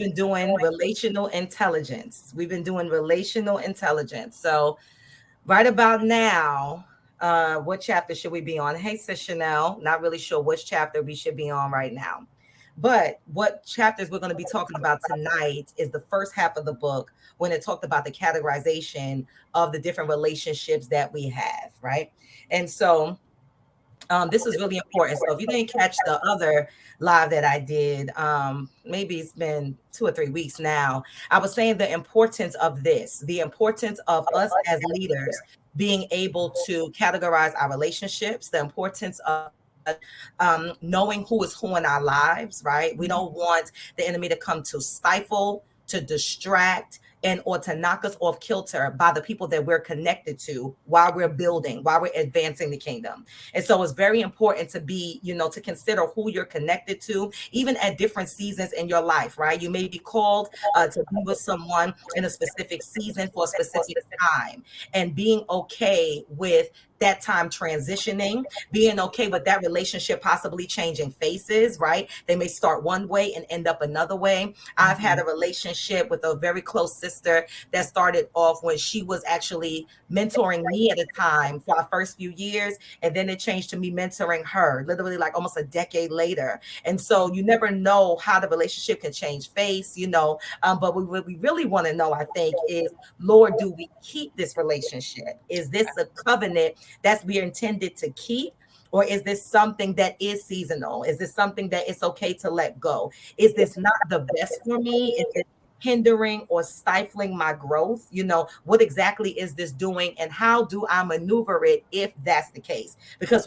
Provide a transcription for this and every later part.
been doing relational intelligence. We've been doing relational intelligence. So right about now, what chapter should we be on? Hey, Sis Chanel, not really sure which chapter we should be on right now. But what chapters we're going to be talking about tonight is the first half of the book when it talked about the categorization of the different relationships that we have, right? And so this is really important. So if you didn't catch the other live that I did, maybe it's been 2 or 3 weeks now, I was saying the importance of this, the importance of us as leaders being able to categorize our relationships, the importance of knowing who is who in our lives, right? We don't want the enemy to come to stifle, to distract, and or to knock us off kilter by the people that we're connected to while we're building, while we're advancing the kingdom. And so it's very important to be, to consider who you're connected to, even at different seasons in your life, right? You may be called to be with someone in a specific season for a specific time, and being okay with that time transitioning, being okay with that relationship possibly changing faces, right? They may start one way and end up another way. I've had a relationship with a very close sister that started off when she was actually mentoring me at a time for our first few years. And then it changed to me mentoring her literally like almost a decade later. And so you never know how the relationship can change face, but what we really want to know, I think, is, Lord, do we keep this relationship? Is this a covenant that's we are intended to keep? Or is this something that is seasonal? Is this something that it's okay to let go? Is this not the best for me? Is it hindering or stifling my growth? What exactly is this doing, and how do I maneuver it if that's the case? Because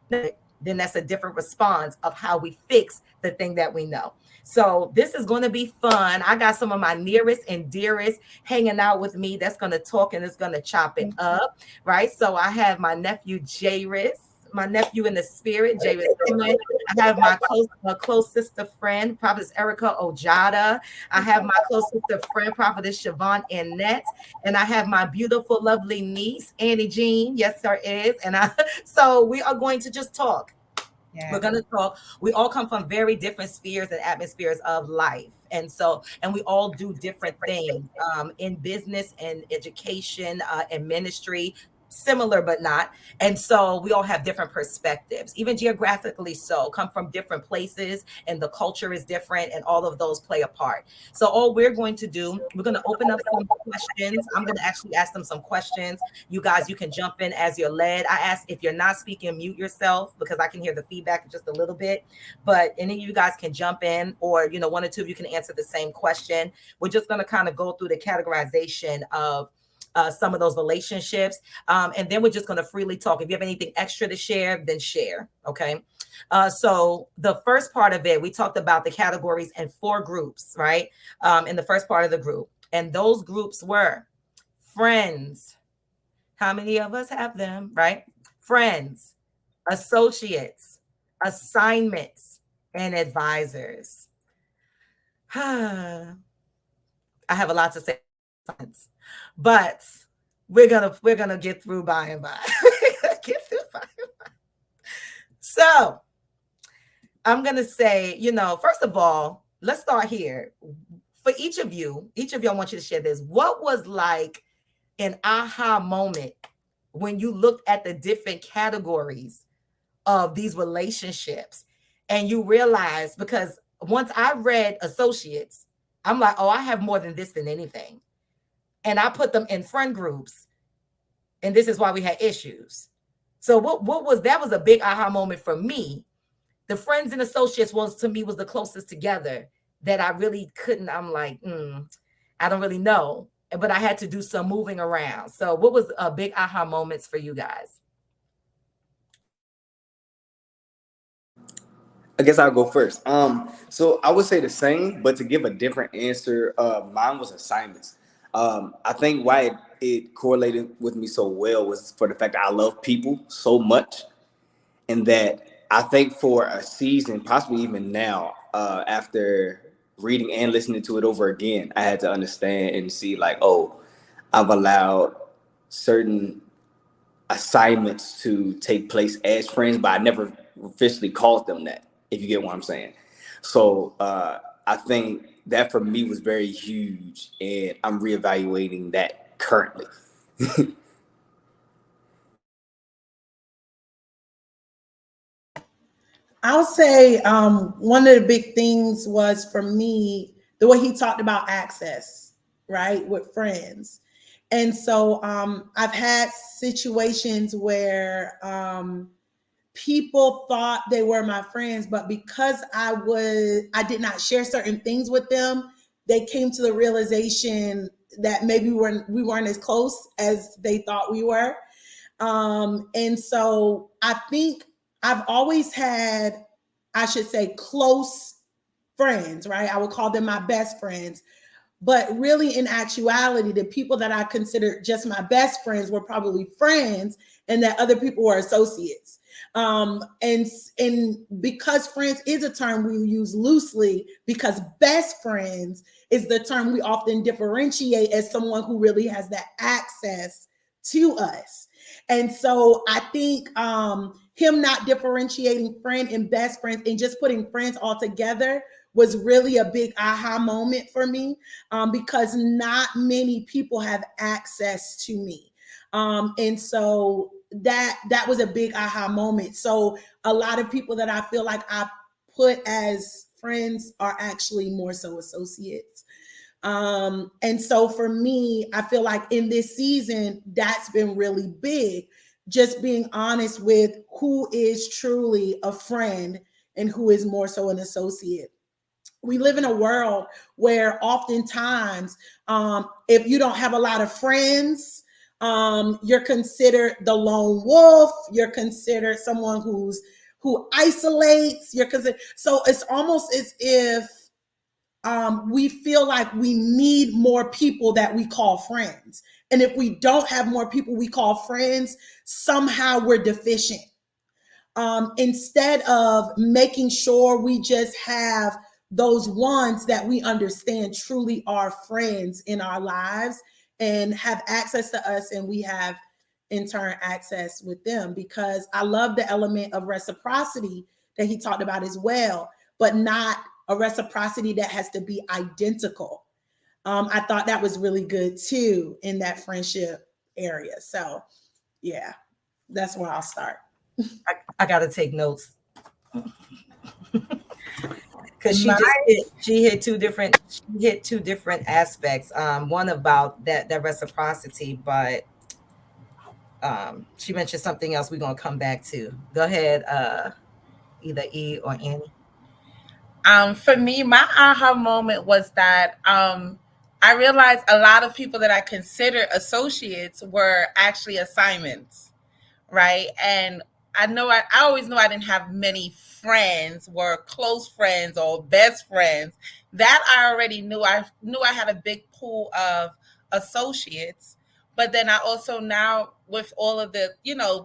then that's a different response of how we fix the thing that we know. So this is going to be fun. I got some of my nearest and dearest hanging out with me that's going to talk and is going to chop it up, right? So I have my nephew Jairus, my nephew in the spirit, Jairus. I have my close sister friend, Prophetess Erica Ojada. I have my close sister friend, Prophetess Siobhan Annette. And I have my beautiful, lovely niece, Annie Jean. Yes, there is. So we are going to just talk. Yeah. We're going to talk. We all come from very different spheres and atmospheres of life. And we all do different things in business and education and ministry, similar but not. And so we all have different perspectives, even geographically so, come from different places, and the culture is different, and all of those play a part. So all we're going to do, we're going to open up some questions. I'm going to actually ask them some questions. You guys, you can jump in as you're led. I ask, if you're not speaking, mute yourself, because I can hear the feedback just a little bit. But any of you guys can jump in, or one or two of you can answer the same question. We're just going to kind of go through the categorization of some of those relationships. And then we're just going to freely talk. If you have anything extra to share, then share. Okay. So the first part of it, we talked about the categories and 4 groups, right? In the first part of the group. And those groups were friends. How many of us have them, right? Friends, associates, assignments, and advisors. I have a lot to say, but we're gonna get through by and by. So I'm gonna say, first of all, let's start here. For each of y'all, I want you to share this. What was like an aha moment when you looked at the different categories of these relationships and you realized? Because once I read associates, I'm like, oh, I have more than this than anything. And I put them in friend groups, and this is why we had issues. So what was that? Was a big aha moment for me. The friends and associates was the closest together that I really couldn't. I'm like, I don't really know, but I had to do some moving around. So what was a big aha moments for you guys? I guess I'll go first. So I would say the same, but to give a different answer, mine was assignments. I think why it correlated with me so well was for the fact that I love people so much, and that I think for a season, possibly even now, after reading and listening to it over again, I had to understand and see like, oh, I've allowed certain assignments to take place as friends, but I never officially called them that, if you get what I'm saying. So I think that for me was very huge, and I'm reevaluating that currently. I'll say one of the big things was for me the way he talked about access, right, with friends. And so I've had situations where people thought they were my friends, but because I did not share certain things with them, they came to the realization that maybe we weren't as close as they thought we were. And so I think I've always had, I should say, close friends, right? I would call them my best friends. But really, in actuality, the people that I considered just my best friends were probably friends, and that other people were associates. And because friends is a term we use loosely, because best friends is the term we often differentiate as someone who really has that access to us. And so I think him not differentiating friend and best friends and just putting friends all together was really a big aha moment for me, because not many people have access to me. And so that was a big aha moment. So a lot of people that I feel like I put as friends are actually more so associates. And so for me, I feel like in this season, that's been really big. Just being honest with who is truly a friend and who is more so an associate. We live in a world where oftentimes, if you don't have a lot of friends, you're considered the lone wolf. You're considered someone who isolates. You're considered, so it's almost as if we feel like we need more people that we call friends. And if we don't have more people we call friends, somehow we're deficient. Instead of making sure we just have those ones that we understand truly are friends in our lives and have access to us, and we have in turn access with them. Because I love the element of reciprocity that he talked about as well, but not a reciprocity that has to be identical. I thought that was really good too in that friendship area. So yeah, that's where I'll start. I gotta take notes because My she hit two different aspects. One about that reciprocity, but she mentioned something else we're gonna come back to. Go ahead, either E or Annie. For me, my aha moment was that I realized a lot of people that I consider associates were actually assignments, right? And I always knew I didn't have many friends, were close friends or best friends. That I already knew. I knew I had a big pool of associates. But then I also now, with all of the,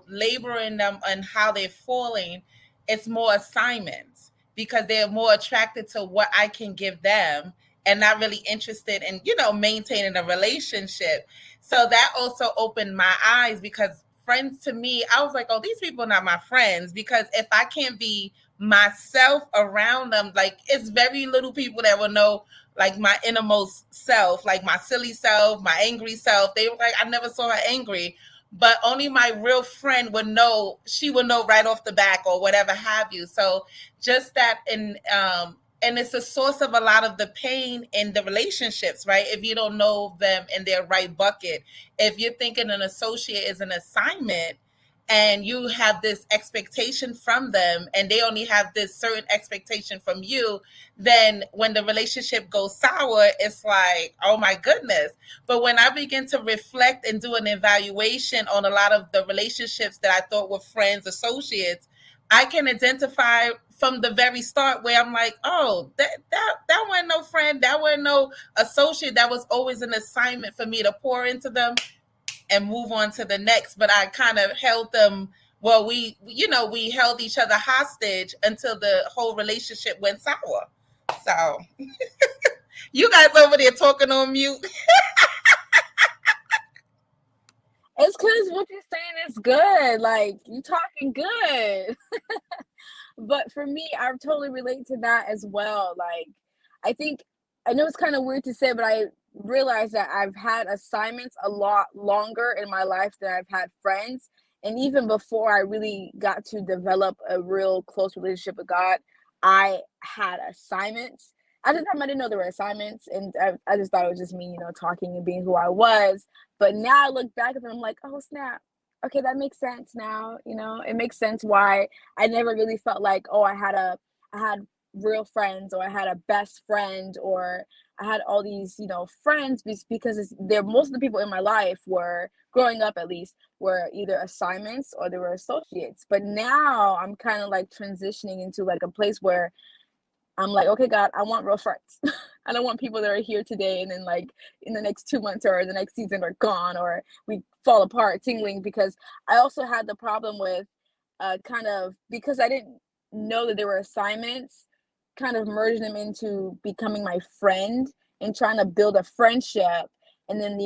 laboring them and how they're falling, it's more assignments because they're more attracted to what I can give them and not really interested in, maintaining a relationship. So that also opened my eyes because friends to me, I was like, oh, these people are not my friends because if I can't be myself around them, like it's very little people that will know like my innermost self, like my silly self, my angry self. They were like, I never saw her angry, but only my real friend would know. She would know right off the back or whatever have you. So just that, and it's a source of a lot of the pain in the relationships, right? If you don't know them in their right bucket, if you're thinking an associate is an assignment and you have this expectation from them and they only have this certain expectation from you, then when the relationship goes sour, it's like, oh my goodness. But when I begin to reflect and do an evaluation on a lot of the relationships that I thought were friends, associates, I can identify from the very start where I'm like, oh, that wasn't no friend, that wasn't no associate, that was always an assignment for me to pour into them and move on to the next. But I kind of held them, well, we held each other hostage until the whole relationship went sour. So you guys over there talking on mute. It's because what you're saying is good. Like, you talking good. But for me, I totally relate to that as well. Like, I think I know it's kind of weird to say, but I realized that I've had assignments a lot longer in my life than I've had friends. And even before I really got to develop a real close relationship with God, I had assignments. At the time, I didn't know there were assignments, and I just thought it was just me, talking and being who I was. But now I look back at them, I'm like, oh snap. Okay, that makes sense now. It makes sense why I never really felt like, oh, I had real friends, or I had a best friend, or I had all these, friends, because they're most of the people in my life were growing up, at least, were either assignments or they were associates. But now I'm kind of like transitioning into like a place where I'm like, okay, God, I want real friends. I don't want people that are here today and then like in the next 2 months or the next season are gone, or we fall apart tingling, because I also had the problem with kind of, because I didn't know that there were assignments, kind of merging them into becoming my friend and trying to build a friendship. And then,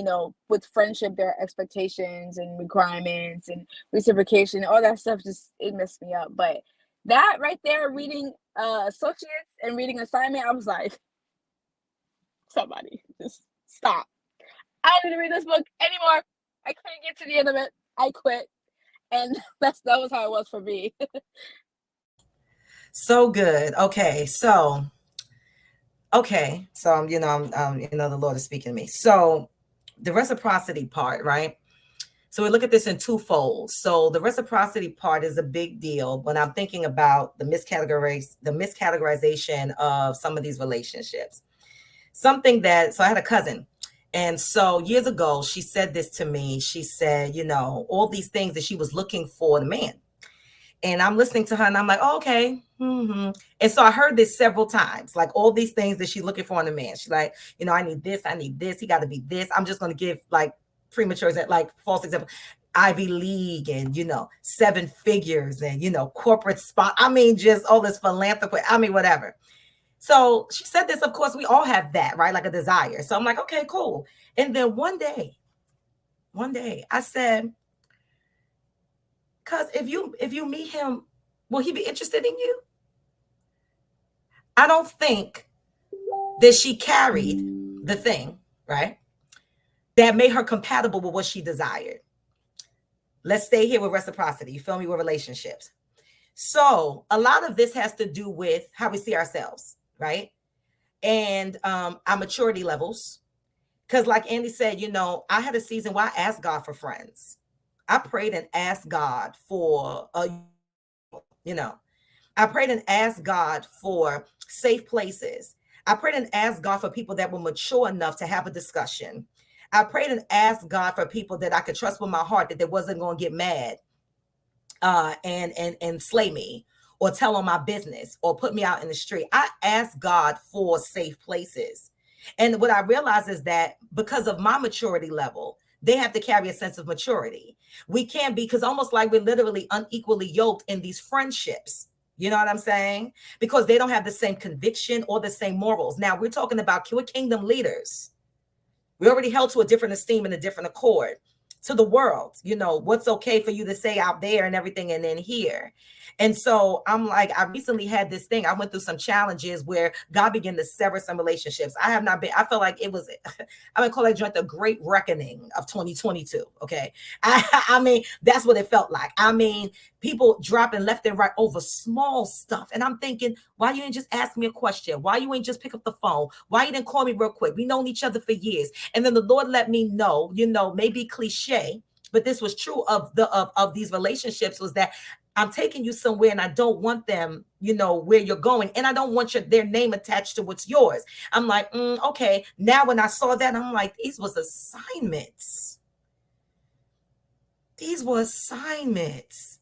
with friendship, there are expectations and requirements and reciprocation, all that stuff. Just, it messed me up. But that right there, reading associates and reading assignment, I was like, somebody just stop. I don't need to read this book anymore. I couldn't get to the end of it. I quit. And that was how it was for me. So good. Okay, so the Lord is speaking to me. So the reciprocity part, right? So we look at this in twofold. So the reciprocity part is a big deal when I'm thinking about the miscategorization of some of these relationships. So I had a cousin. And so years ago, she said this to me. She said, all these things that she was looking for in a man. And I'm listening to her and I'm like, oh, okay. And so I heard this several times, like all these things that she's looking for in a man. She's like, I need this, I need this, he got to be this. I'm just going to give like premature, like false example, Ivy League and, 7 figures and, corporate spot. I mean, just all this philanthropy. I mean, whatever. So she said this, of course, we all have that, right? Like a desire. So I'm like, okay, cool. And then one day I said, because if you meet him, will he be interested in you? I don't think that she carried the thing, right, that made her compatible with what she desired. Let's stay here with reciprocity. You feel me? With relationships. So a lot of this has to do with how we see ourselves, right? And our maturity levels. Because like Andy said, I had a season where I asked God for friends. I prayed and asked God for you know, I prayed and asked God for safe places. I prayed and asked God for people that were mature enough to have a discussion. I prayed and asked God for people that I could trust with my heart, that they wasn't going to get mad and slay me or tell on my business or put me out in the street. I asked God for safe places. And what I realize is that because of my maturity level, they have to carry a sense of maturity. We can't be, because almost like we're literally unequally yoked in these friendships. You know what I'm saying? Because they don't have the same conviction or the same morals. Now, we're talking about kingdom leaders. We already held to a different esteem and a different accord to the world, what's okay for you to say out there and everything, and then here. And so I'm like, I recently had this thing. I went through some challenges where God began to sever some relationships. I felt like it was, I would call that joint the great reckoning of 2022. Okay. I mean, that's what it felt like. I mean, people dropping left and right over small stuff. And I'm thinking, why you didn't just ask me a question? Why you ain't just pick up the phone? Why you didn't call me real quick? We known each other for years. And then the Lord let me know, maybe cliche, but this was true of these relationships, was that I'm taking you somewhere and I don't want them, where you're going. And I don't want their name attached to what's yours. I'm like, okay. Now, when I saw that, I'm like, these was assignments. These were assignments.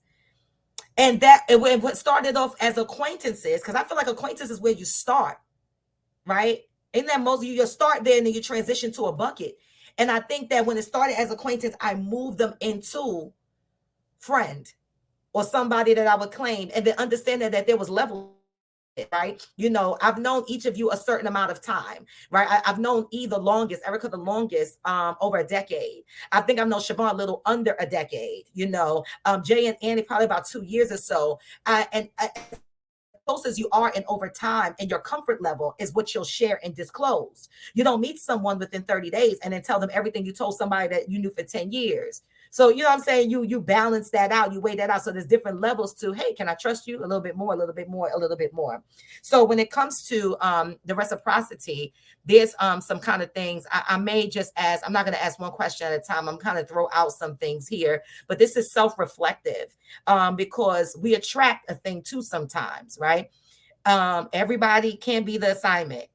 And that it started off as acquaintances, because I feel like acquaintance is where you start, right? Isn't that most of you start there and then you transition to a bucket? And I think that when it started as acquaintance, I moved them into friend or somebody that I would claim, and then understanding that there was levels, right? I've known each of you a certain amount of time, right? I've known Erica the longest, over a decade. I think I've known Siobhan a little under a decade, Jay and Annie probably about 2 years or so. close as you are and over time and your comfort level is what you'll share and disclose. You don't meet someone within 30 days and then tell them everything you told somebody that you knew for 10 years. So you know what I'm saying? You balance that out, you weigh that out. So there's different levels to, hey, can I trust you? A little bit more, a little bit more, a little bit more. So when it comes to the reciprocity, there's some kind of things I may just ask. I'm not going to ask one question at a time. I'm kind of throw out some things here, but this is self-reflective because we attract a thing too sometimes, right? Everybody can be the assignment.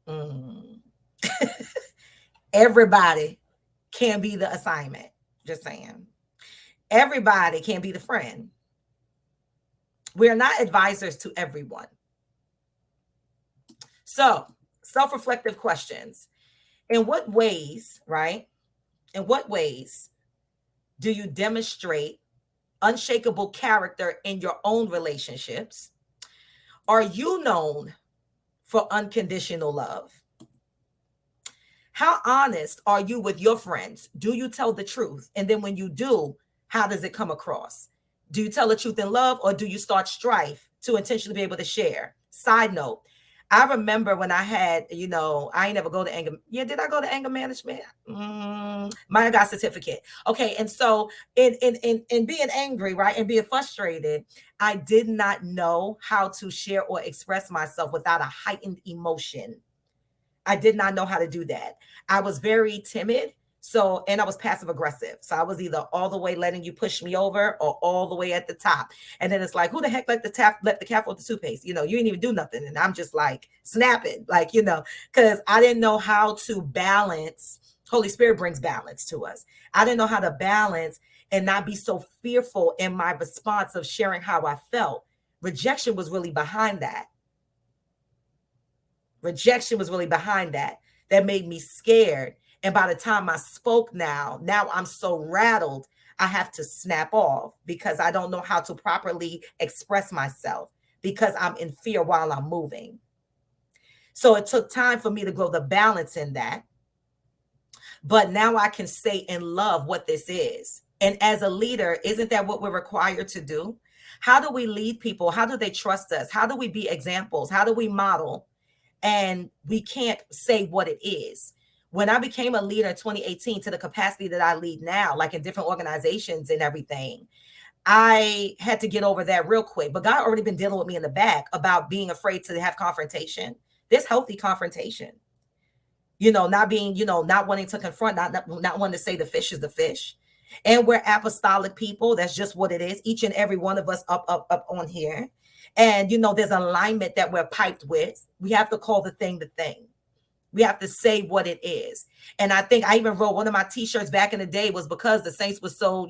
Mm. Everybody can be the assignment. Just saying. Everybody can be the friend. We are not advisors to everyone. So, self-reflective questions. In what ways, right? In what ways do you demonstrate unshakable character in your own relationships? Are you known for unconditional love? How honest are you with your friends? Do you tell the truth? And then when you do, how does it come across? Do you tell the truth in love or do you start strife to intentionally be able to share? Side note, I remember when I had, I ain't never go to anger. Yeah, did I go to anger management? Mine got certificate. Okay, and so in being angry, right, and being frustrated, I did not know how to share or express myself without a heightened emotion. I did not know how to do that. I was very timid. So, and I was passive aggressive. So I was either all the way letting you push me over or all the way at the top. And then it's like, who the heck let the cat off the toothpaste? You didn't even do nothing. And I'm just like snapping, like, because I didn't know how to balance. Holy Spirit brings balance to us. I didn't know how to balance and not be so fearful in my response of sharing how I felt. Rejection was really behind that. Rejection was really behind that. That made me scared. And by the time I spoke now I'm so rattled, I have to snap off because I don't know how to properly express myself because I'm in fear while I'm moving. So it took time for me to grow the balance in that. But now I can say in love what this is. And as a leader, isn't that what we're required to do? How do we lead people? How do they trust us? How do we be examples? How do we model? And we can't say what it is. When I became a leader in 2018 to the capacity that I lead now, like in different organizations and everything, I had to get over that real quick. But God already been dealing with me in the back about being afraid to have confrontation. There's healthy confrontation. Not being, not wanting to confront, not wanting to say the fish is the fish. And we're apostolic people. That's just what it is. Each and every one of us up on here. And, there's alignment that we're piped with. We have to call the thing the thing. We have to say what it is. And I think I even wrote one of my t-shirts back in the day was because the saints was so,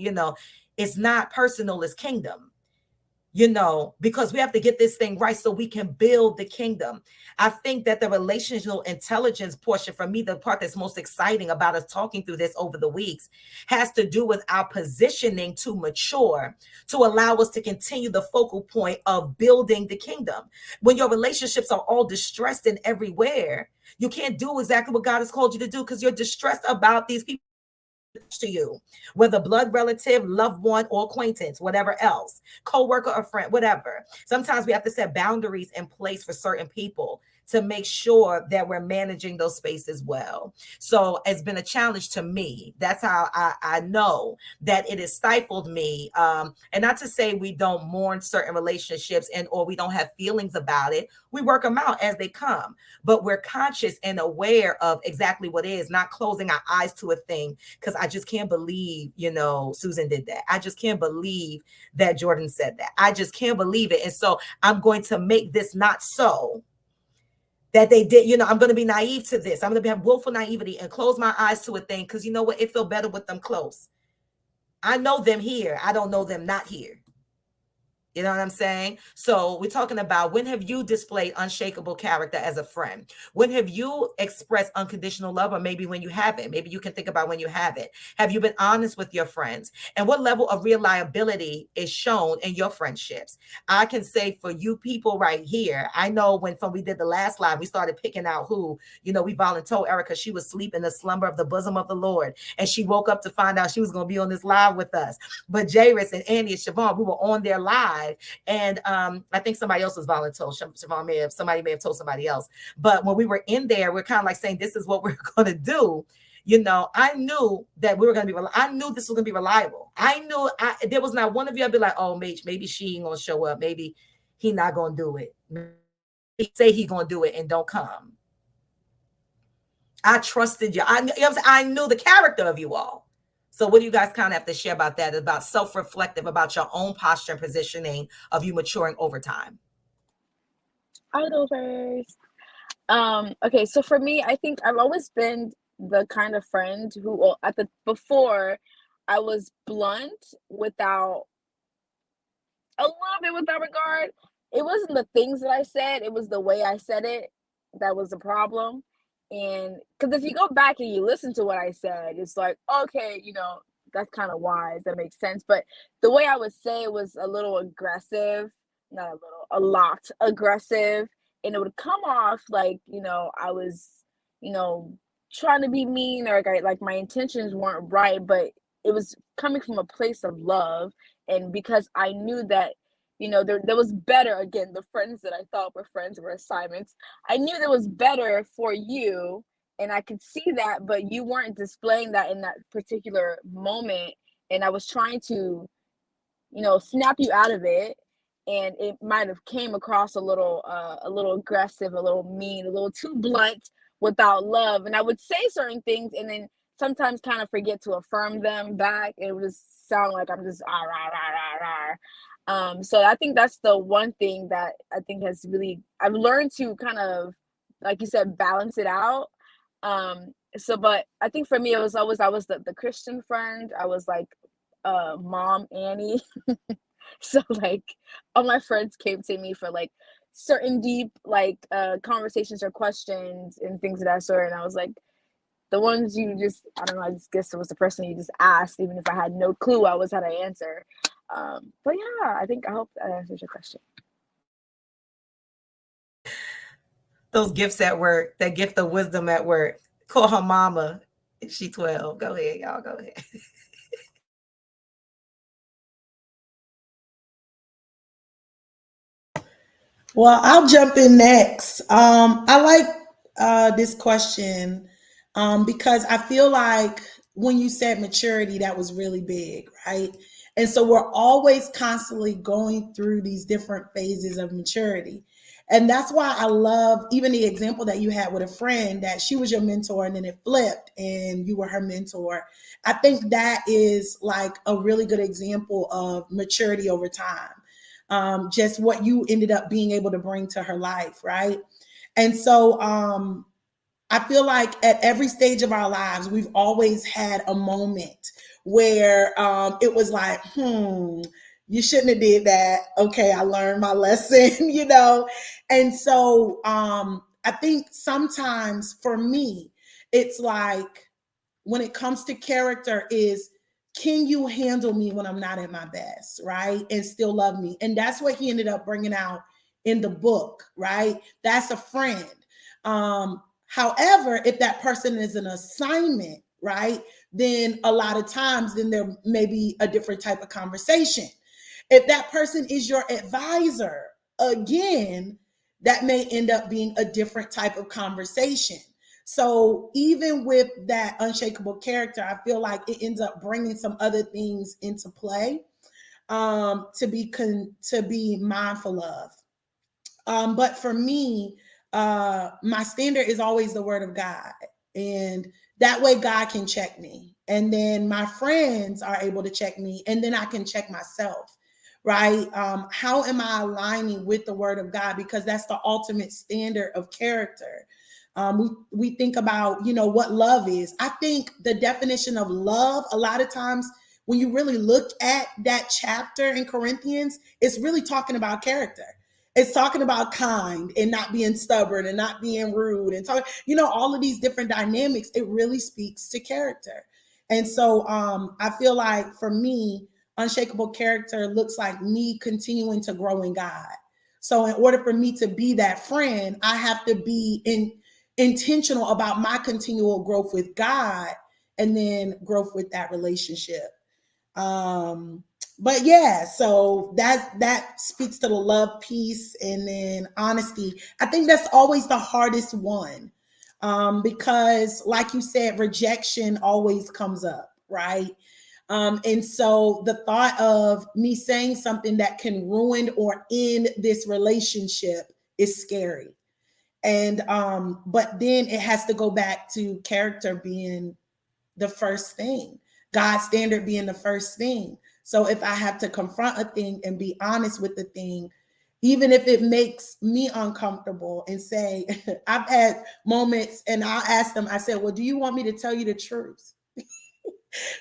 it's not personal, it's kingdom. Because we have to get this thing right so we can build the kingdom. I think that the relational intelligence portion, for me, the part that's most exciting about us talking through this over the weeks, has to do with our positioning to mature, to allow us to continue the focal point of building the kingdom. When your relationships are all distressed and everywhere, you can't do exactly what God has called you to do because you're distressed about these people to you, whether blood relative, loved one, or acquaintance, whatever else, co-worker or friend, whatever. Sometimes we have to set boundaries in place for certain people to make sure that we're managing those spaces well. So it's been a challenge to me. That's how I know that it has stifled me. And not to say we don't mourn certain relationships or we don't have feelings about it. We work them out as they come, but we're conscious and aware of exactly what is, not closing our eyes to a thing. Because I just can't believe, Susan did that. I just can't believe that Jordan said that. I just can't believe it. And so I'm going to make this not so. That they did, I'm going to be naive to this. I'm going to have willful naivety and close my eyes to a thing because you know what? It felt better with them close. I know them here. I don't know them not here. You know what I'm saying? So we're talking about, when have you displayed unshakable character as a friend? When have you expressed unconditional love? Or maybe when you haven't. Maybe you can think about when you haven't. Have you been honest with your friends? And what level of reliability is shown in your friendships? I can say for you people right here, I know when we did the last live, we started picking out who, we volunteered Erica. She was sleeping the slumber of the bosom of the Lord. And she woke up to find out she was going to be on this live with us. But Jairus and Andy and Siobhan, we were on their live life. And I think somebody else was voluntold. Somebody may have told somebody else. But when we were in there, we're kind of like saying, this is what we're going to do. I knew that we were going to be, I knew this was going to be reliable. I knew there was not one of you I'd be like, oh, maybe she ain't going to show up. Maybe he not going to do it. He say he going to do it and don't come. I trusted you. I knew the character of you all. So what do you guys kind of have to share about that, about self-reflective, about your own posture and positioning of you maturing over time? I'll go first. Okay, so for me, I think I've always been the kind of friend who, well, before, I was blunt without a little bit without regard. It wasn't the things that I said, it was the way I said it that was the problem. And because if you go back and you listen to what I said, it's like, okay, that's kind of wise. That makes sense. But the way I would say it was a little aggressive, not a little, a lot aggressive. And it would come off like, I was, you know, trying to be mean, or like my intentions weren't right, but it was coming from a place of love. And because I knew that, there was better, again, the friends that I thought were friends were assignments. I knew there was better for you, and I could see that, but you weren't displaying that in that particular moment. And I was trying to, snap you out of it. And it might have came across a little aggressive, a little mean, a little too blunt without love. And I would say certain things and then sometimes kind of forget to affirm them back. It would just sound like I'm just ah, rah, rah, rah, rah. So I think that's the one thing that I think I've learned to kind of, like you said, balance it out. But I think for me, I was the Christian friend. I was like, Mom Annie. So like all my friends came to me for like certain deep like conversations or questions and things of that sort. And I was like, the ones you just, I don't know, I just guess it was the person you just asked, even if I had no clue I was how to answer. But yeah, I hope that answers your question. Those gifts at work, that gift of wisdom at work. Call her mama. She 12. Go ahead, y'all. Go ahead. Well, I'll jump in next. I like this question because I feel like when you said maturity, that was really big, right? And so we're always constantly going through these different phases of maturity. And that's why I love even the example that you had with a friend that she was your mentor and then it flipped and you were her mentor. I think that is like a really good example of maturity over time, just what you ended up being able to bring to her life, right? And so I feel like at every stage of our lives, we've always had a moment where it was like, you shouldn't have did that. Okay, I learned my lesson, And so I think sometimes for me, it's like when it comes to character is, can you handle me when I'm not at my best, right? And still love me. And that's what he ended up bringing out in the book, right? That's a friend. However, if that person is an assignment, right, then a lot of times, then there may be a different type of conversation. If that person is your advisor, again, that may end up being a different type of conversation. So even with that unshakable character, I feel like it ends up bringing some other things into play to be mindful of. But for me, my standard is always the word of God. And that way God can check me. And then my friends are able to check me. And then I can check myself, right? How am I aligning with the word of God? Because that's the ultimate standard of character. We think about, what love is. I think the definition of love, a lot of times, when you really look at that chapter in Corinthians, it's really talking about character. It's talking about kind and not being stubborn and not being rude and all of these different dynamics. It really speaks to character. And so I feel like for me, unshakable character looks like me continuing to grow in God. So in order for me to be that friend, I have to be intentional about my continual growth with God and then growth with that relationship. But yeah, so that speaks to the love piece, and then honesty. I think that's always the hardest one, because like you said, rejection always comes up, right? And so the thought of me saying something that can ruin or end this relationship is scary. And but then it has to go back to character being the first thing, God's standard being the first thing. So if I have to confront a thing and be honest with the thing, even if it makes me uncomfortable, and say, I've had moments and I'll ask them, I said, well, do you want me to tell you the truth?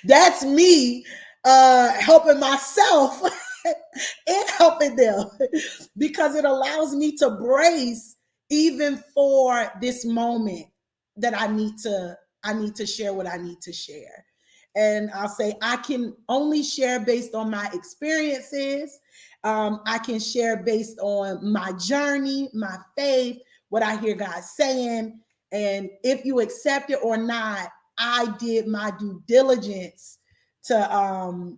That's me helping myself and helping them, because it allows me to brace even for this moment that I need to share what I need to share. And I'll say I can only share based on my experiences. I can share based on my journey, my faith, what I hear God saying. And if you accept it or not, I did my due diligence to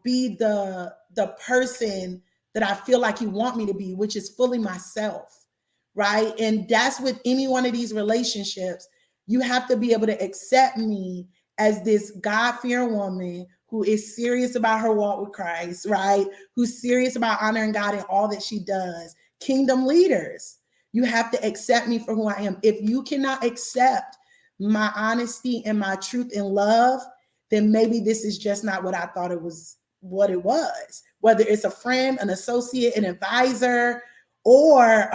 be the person that I feel like you want me to be, which is fully myself, right? And that's with any one of these relationships. You have to be able to accept me as this God-fearing woman who is serious about her walk with Christ, right? Who's serious about honoring God in all that she does. Kingdom leaders, you have to accept me for who I am. If you cannot accept my honesty and my truth and love, then maybe this is just not what I thought it was, what it was. Whether it's a friend, an associate, an advisor, or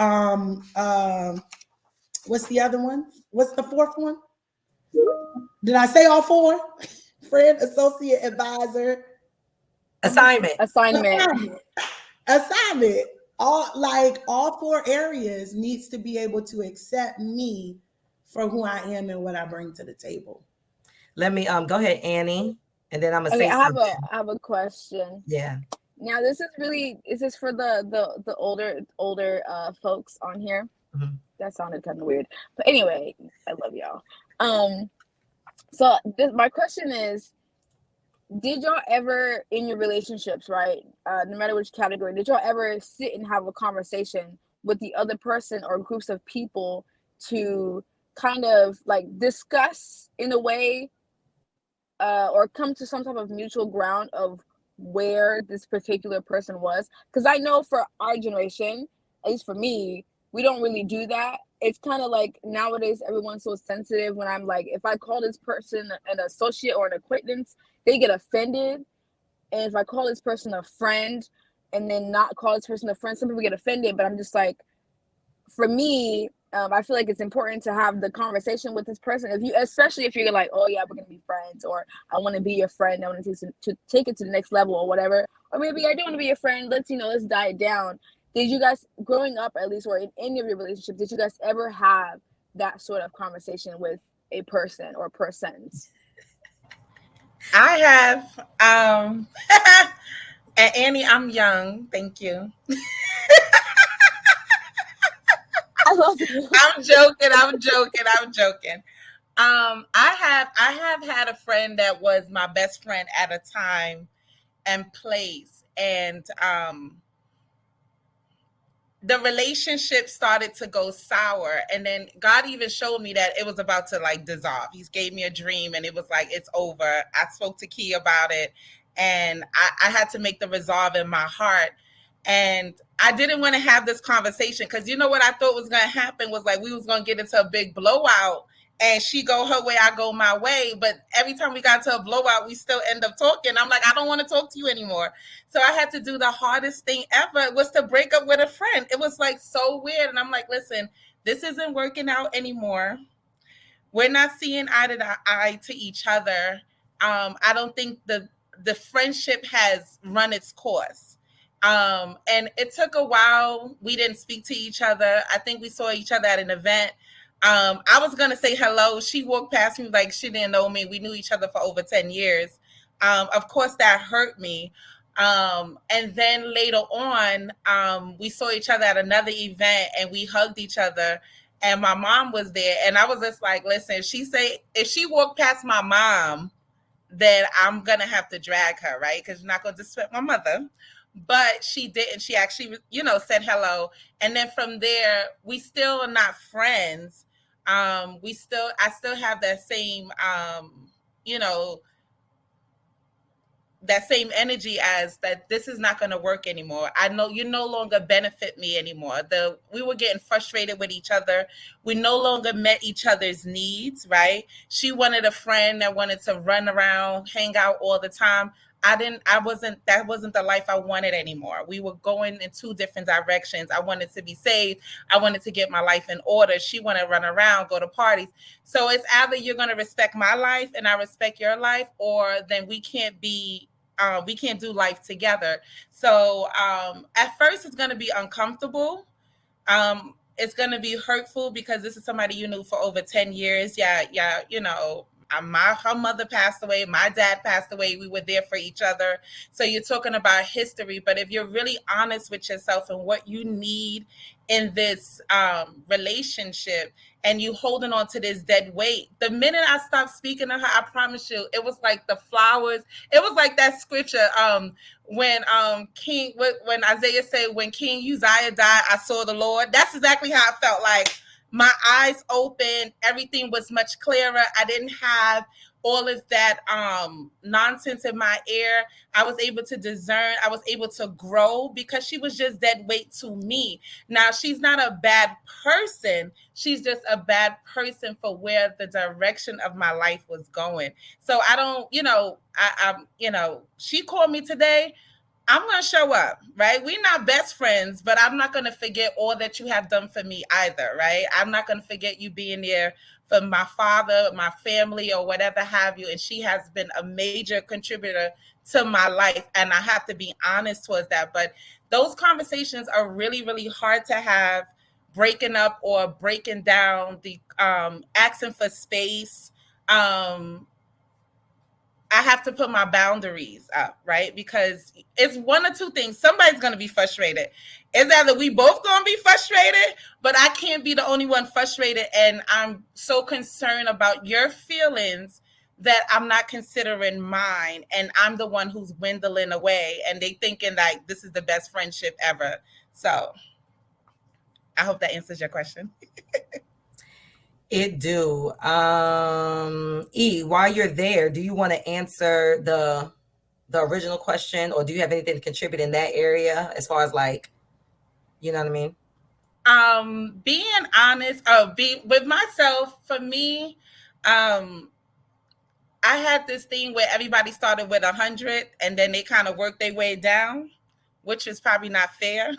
what's the other one? What's the fourth one? Did I say all four? Friend, associate, advisor, Assignment. Assignment. assignment. Assignment. All four areas needs to be able to accept me for who I am and what I bring to the table. Let me go ahead, Annie, and then I'm gonna Okay, say something. I have a question. Yeah. Now this is for the older folks on here. Mhm. That sounded kind of weird, but anyway, I love y'all. Um, so my question is, did y'all ever in your relationships, right? No matter which category, did y'all ever sit and have a conversation with the other person or groups of people to kind of like discuss in a way, or come to some type of mutual ground of where this particular person was? Because I know for our generation, at least for me, we don't really do that. It's kind of like nowadays everyone's so sensitive. When I'm like, if I call this person an associate or an acquaintance, they get offended. And if I call this person a friend and then not call this person a friend, some people get offended. But I'm just like, for me, I feel like it's important to have the conversation with this person. If you, especially if you're like, oh yeah, we're gonna be friends, or I want to be your friend, I want to take it to the next level, or whatever. Or maybe I don't want to be your friend. Let's die it down. Did you guys, growing up at least, or in any of your relationships, did you guys ever have that sort of conversation with a person or persons? I have. And Annie, I'm young. Thank you. I love you. I'm joking. I'm joking. I'm joking. I have had a friend that was my best friend at a time and place, and the relationship started to go sour, and then God even showed me that it was about to like dissolve. He gave me a dream and it was like, it's over. I spoke to Key about it, and I had to make the resolve in my heart. And I didn't want to have this conversation because you know what I thought was going to happen was like we was going to get into a big blowout, and she go her way, I go my way. But every time we got to a blowout, we still end up talking. I'm like, I don't want to talk to you anymore. So I had to do the hardest thing ever, was to break up with a friend. It was like so weird. And I'm like, listen, this isn't working out anymore. We're not seeing eye to each other. I don't think the friendship has run its course. And it took a while. We didn't speak to each other. I think we saw each other at an event. I was gonna say hello. She walked past me like she didn't know me. We knew each other for over 10 years. Of course, that hurt me. And then later on, we saw each other at another event and we hugged each other. And my mom was there, and I was just like, "Listen, if she walked past my mom, then I'm gonna have to drag her, right? Because you're not gonna disrespect my mother. But she didn't. She actually, said hello, and then from there, we still are not friends. I still have that same, you know, that same energy as that this is not going to work anymore. I know you no longer benefit me anymore. We were getting frustrated with each other. We no longer met each other's needs, right? She wanted a friend that wanted to run around, hang out all the time. I wasn't that wasn't the life I wanted anymore. We were going in two different directions. I wanted to be saved. I wanted to get my life in order. She wanted to run around, go to parties. So it's either you're going to respect my life and I respect your life, or then we can't do life together. So at first, it's going to be uncomfortable. It's going to be hurtful because this is somebody you knew for over 10 years. Yeah, yeah, her mother passed away, my dad passed away, we were there for each other. So you're talking about history, but if you're really honest with yourself and what you need in this relationship, and you holding on to this dead weight, the minute I stopped speaking to her, I promise you, it was like the flowers. It was like that scripture, when Isaiah said, when King Uzziah died, I saw the Lord. That's exactly how I felt. Like my eyes opened, everything was much clearer. I didn't have all of that nonsense in my ear. I was able to discern. I was able to grow because she was just dead weight to me. Now, she's not a bad person. She's just a bad person for where the direction of my life was going. So I don't, she called me today. I'm going to show up, right? We're not best friends, but I'm not going to forget all that you have done for me either, right? I'm not going to forget you being there for my father, my family, or whatever have you. And she has been a major contributor to my life. And I have to be honest towards that. But those conversations are really, really hard to have, breaking up or breaking down, the asking for space. I have to put my boundaries up, right? Because it's one or two things. Somebody's going to be frustrated. It's either we both going to be frustrated, but I can't be the only one frustrated. And I'm so concerned about your feelings that I'm not considering mine. And I'm the one who's dwindling away. And they thinking like this is the best friendship ever. So I hope that answers your question. It do. While you're there, do you want to answer the original question, or do you have anything to contribute in that area as far as like, you know what I mean? Being honest, be with myself, for me, I had this thing where everybody started with 100 and then they kind of worked their way down, which is probably not fair.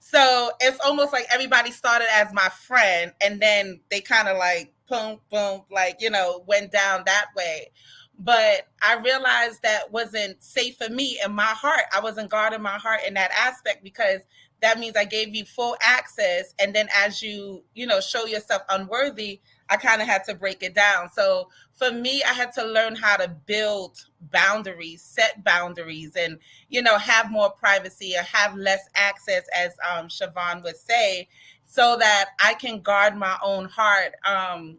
So it's almost like everybody started as my friend and then they kind of like boom, boom, like, went down that way. But I realized that wasn't safe for me in my heart. I wasn't guarding my heart in that aspect, because that means I gave you full access. And then as show yourself unworthy, I kind of had to break it down. So for me, I had to learn how to build boundaries, set boundaries, and have more privacy or have less access, as Siobhan would say, so that I can guard my own heart. And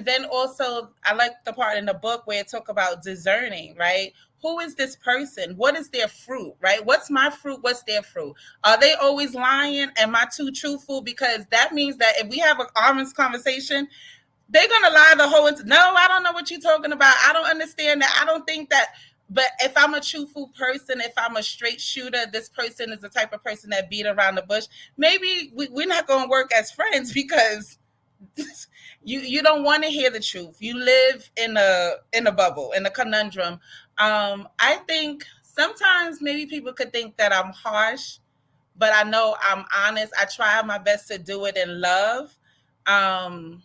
then also I like the part in the book where it talk about discerning, right? Who is this person? What is their fruit, right? What's my fruit? What's their fruit? Are they always lying? Am I too truthful? Because that means that if we have an honest conversation, they're gonna lie the whole no, I don't know what you're talking about. I don't understand that. I don't think that. But if I'm a truthful person, if I'm a straight shooter, this person is the type of person that beat around the bush. Maybe we're not going to work as friends, because you don't want to hear the truth. You live in a bubble, in a conundrum. I think sometimes maybe people could think that I'm harsh, but I know I'm honest. I try my best to do it in love. And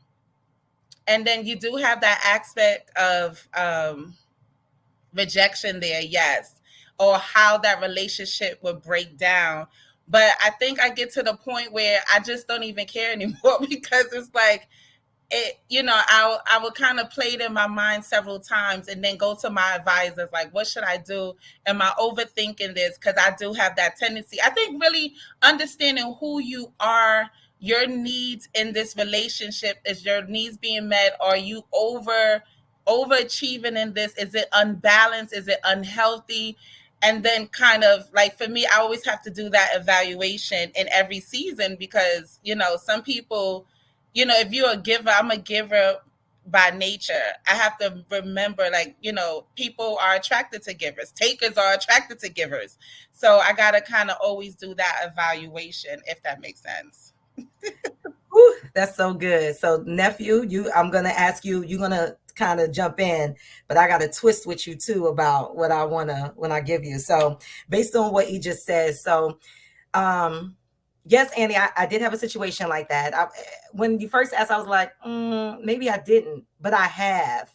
then you do have that aspect of rejection there, yes, or how that relationship would break down. But I think I get to the point where I just don't even care anymore, because it's like, I would kind of play it in my mind several times and then go to my advisors, like, what should I do? Am I overthinking this? Because I do have that tendency. I think really understanding who you are, your needs in this relationship, is your needs being met? Are you over overachieving in this? Is it unbalanced? Is it unhealthy? And then kind of like for me, I always have to do that evaluation in every season because, some people, if you're a giver, I'm a giver by nature. I have to remember, like, people are attracted to givers. Takers are attracted to givers. So I got to kind of always do that evaluation, if that makes sense. Whew, that's so good. So nephew, I'm gonna ask you, you're gonna kind of jump in, but I got to twist with you too about what I wanna when I give you. So based on what he just said, so yes, Annie, I did have a situation like that. When you first asked, I was like, maybe I didn't, but I have.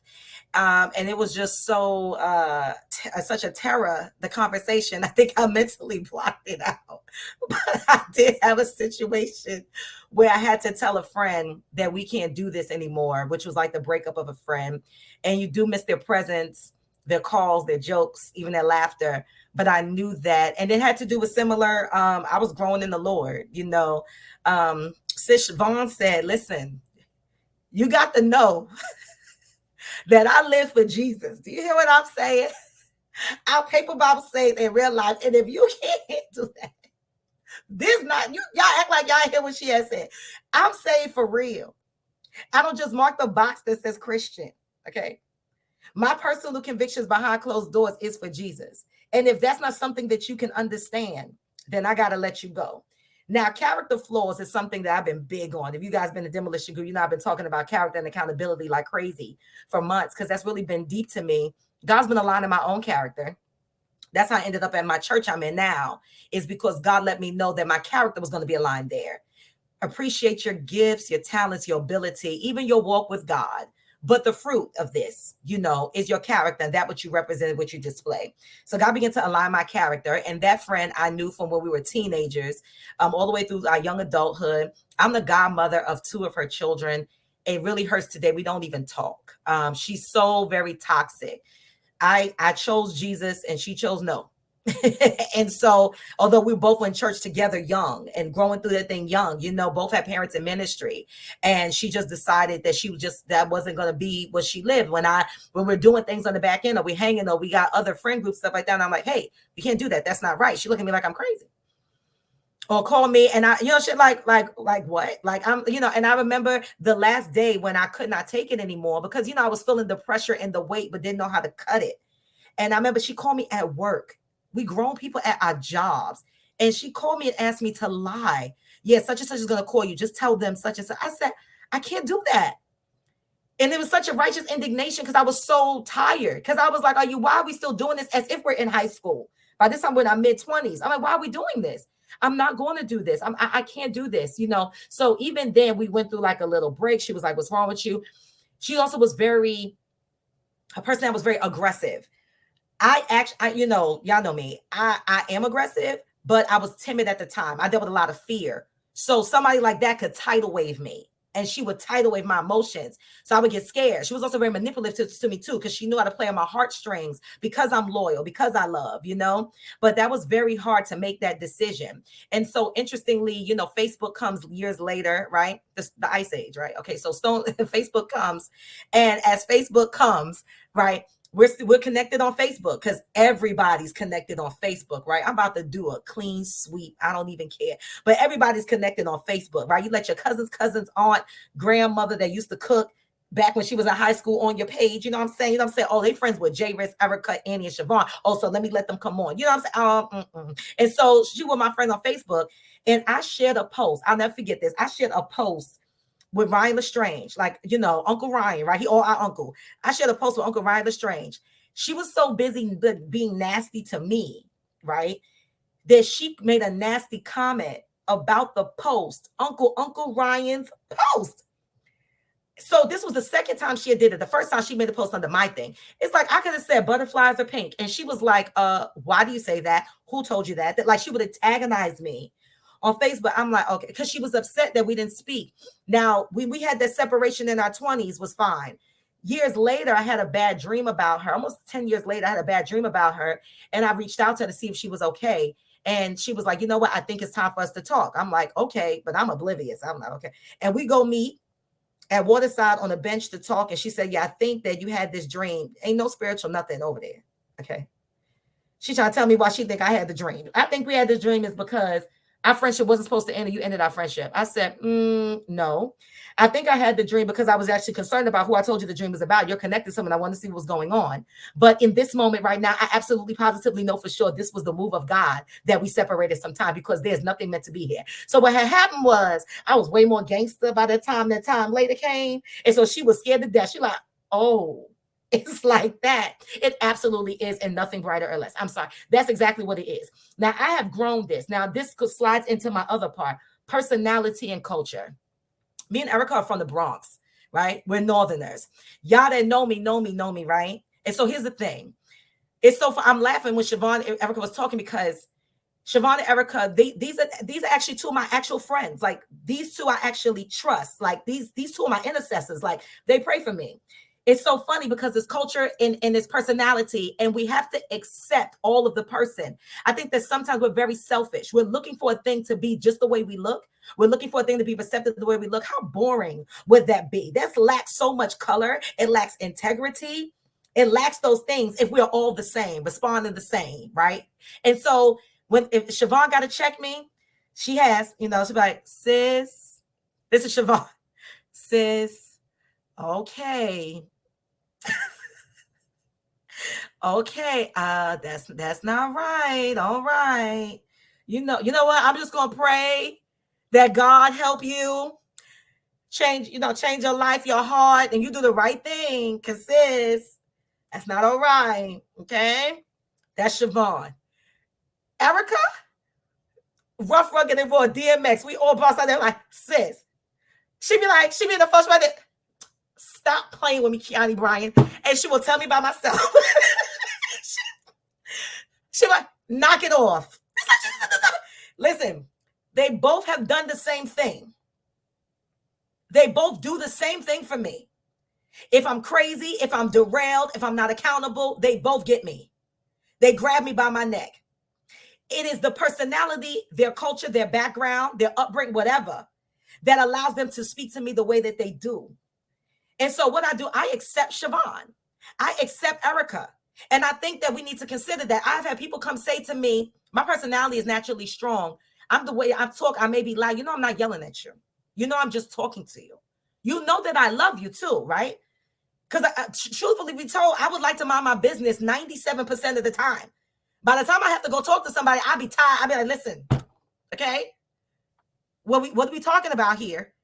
And it was just so such a terror, the conversation. I think I mentally blocked it out. But I did have a situation where I had to tell a friend that we can't do this anymore, which was like the breakup of a friend. And you do miss their presence, their calls, their jokes, even their laughter. But I knew that. And it had to do with similar, I was growing in the Lord, Sis Vaughn said, listen, you got to know that I live for Jesus. Do you hear what I'm saying? Our paper Bible saved in real life. And if you can't do that, y'all act like y'all hear what she has said. I'm saved for real. I don't just mark the box that says Christian. Okay. My personal convictions behind closed doors is for Jesus. And if that's not something that you can understand, then I got to let you go. Now, character flaws is something that I've been big on. If you guys been a demolition group, I've been talking about character and accountability like crazy for months because that's really been deep to me. God's been aligning my own character. That's how I ended up at my church I'm in now, is because God let me know that my character was going to be aligned there. Appreciate your gifts, your talents, your ability, even your walk with God. But the fruit of this, is your character, and that what you represent, what you display. So God began to align my character. And that friend I knew from when we were teenagers, all the way through our young adulthood. I'm the godmother of 2 of her children. It really hurts today. We don't even talk. She's so very toxic. I chose Jesus and she chose no. And so, although we both went church together young and growing through that thing young, both had parents in ministry, and she just decided that that wasn't going to be what she lived. When we're doing things on the back end, or we hanging, or we got other friend groups, stuff like that, and I'm like, hey, we can't do that. That's not right. She looked at me like I'm crazy. Or call me and shit like what? Like and I remember the last day when I could not take it anymore because, I was feeling the pressure and the weight, but didn't know how to cut it. And I remember she called me at work. We grown people at our jobs. And she called me and asked me to lie. Yeah, such and such is going to call you. Just tell them such and such. I said, I can't do that. And it was such a righteous indignation because I was so tired. Because I was like, why are we still doing this as if we're in high school? By this time, we're in our mid-20s. I'm like, why are we doing this? I'm not going to do this. I can't do this, So even then, we went through like a little break. She was like, what's wrong with you? She also was a person that was very aggressive. Y'all know me. I am aggressive, but I was timid at the time. I dealt with a lot of fear. So somebody like that could tidal wave me, and she would tidal wave my emotions. So I would get scared. She was also very manipulative to me too, because she knew how to play on my heartstrings because I'm loyal, because I love, but that was very hard to make that decision. And so interestingly, Facebook comes years later, right? The ice age, right? Okay. So Facebook comes, and as Facebook comes, right? We're connected on Facebook because everybody's connected on Facebook, right? I'm about to do a clean sweep. I don't even care. But everybody's connected on Facebook, right? You let your cousin's aunt, grandmother that used to cook back when she was in high school on your page. You know what I'm saying? Oh, they friends with J. Riz, Erica, Annie, and Siobhan. Oh, so let me let them come on. You know what I'm saying? And so she was my friend on Facebook. And I shared a post. I'll never forget this. I shared a post with Ryan Lestrange, like, Uncle Ryan, right? Our uncle. I shared a post with Uncle Ryan Lestrange. She was so busy being nasty to me, right? That she made a nasty comment about the post, Uncle Ryan's post. So this was the second time she did it. The first time she made a post under my thing. It's like, I could have said butterflies are pink. And she was like, why do you say that? Who told you that? That like she would antagonize me on Facebook. I'm like, okay, because she was upset that we didn't speak. Now, we had that separation in our 20s was fine. Years later, I had a bad dream about her. Almost 10 years later, I had a bad dream about her. And I reached out to her to see if she was okay. And she was like, you know what? I think it's time for us to talk. I'm like, okay, but I'm oblivious. I'm like, okay. And we go meet. at Waterside on a bench to talk. And she said, yeah, I think that you had this dream. Ain't no spiritual nothing over there. Okay. She trying to tell me why she think I had the dream. I think we had this dream is because our friendship wasn't supposed to end and you ended our friendship. I said, no. I think I had the dream because I was actually concerned about who I told you the dream was about. You're connected to someone. I want to see what's going on. But in this moment right now, I absolutely positively know for sure this was the move of God that we separated sometime because there's nothing meant to be here. So what had happened was I was way more gangster by the time that time later came. And so she was scared to death. She like, oh, it's like that. It absolutely is, and nothing brighter or less. I'm sorry. That's exactly what it is. Now, I have grown this. Now, this slides into my other part, personality and culture. Me and Erica are from the Bronx, right? We're Northerners. Y'all that know me, right? And so here's the thing. It's so I'm laughing when Siobhan and Erica was talking because Siobhan and Erica, these are actually two of my actual friends. Like these two I actually trust. Like these two are my intercessors. Like they pray for me. It's so funny because it's culture and it's personality, and we have to accept all of the person. I think that sometimes we're very selfish. We're looking for a thing to be just the way we look. We're looking for a thing to be receptive the way we look. How boring would that be? That lacks so much color. It lacks integrity. It lacks those things if we're all the same, responding the same, right? And so if Siobhan got to check me, she has, she's like, sis, this is Siobhan. Sis, okay. Okay, that's not right. All right. You know what? I'm just gonna pray that God help you change your life, your heart, and you do the right thing. Cause sis, that's not all right. Okay. That's Siobhan. Erica, rough, rugged, and raw, DMX. We all boss out there like, sis. She be the first one that stop playing with me, Kiani Bryan. And she will tell me by myself. She like, knock it off. Listen, they both have done the same thing. They both do the same thing for me. If I'm crazy, if I'm derailed, if I'm not accountable, they both get me. They grab me by my neck. It is the personality, their culture, their background, their upbringing, whatever, that allows them to speak to me the way that they do. And so what I do, I accept Siobhan. I accept Erica. And I think that we need to consider that. I've had people come say to me, my personality is naturally strong. I'm the way I talk. I may be loud. I'm not yelling at you. I'm just talking to you. You know that I love you too, right? Because truthfully be told, I would like to mind my business 97% of the time. By the time I have to go talk to somebody, I'll be tired. I'll be like, listen, okay, what are we talking about here?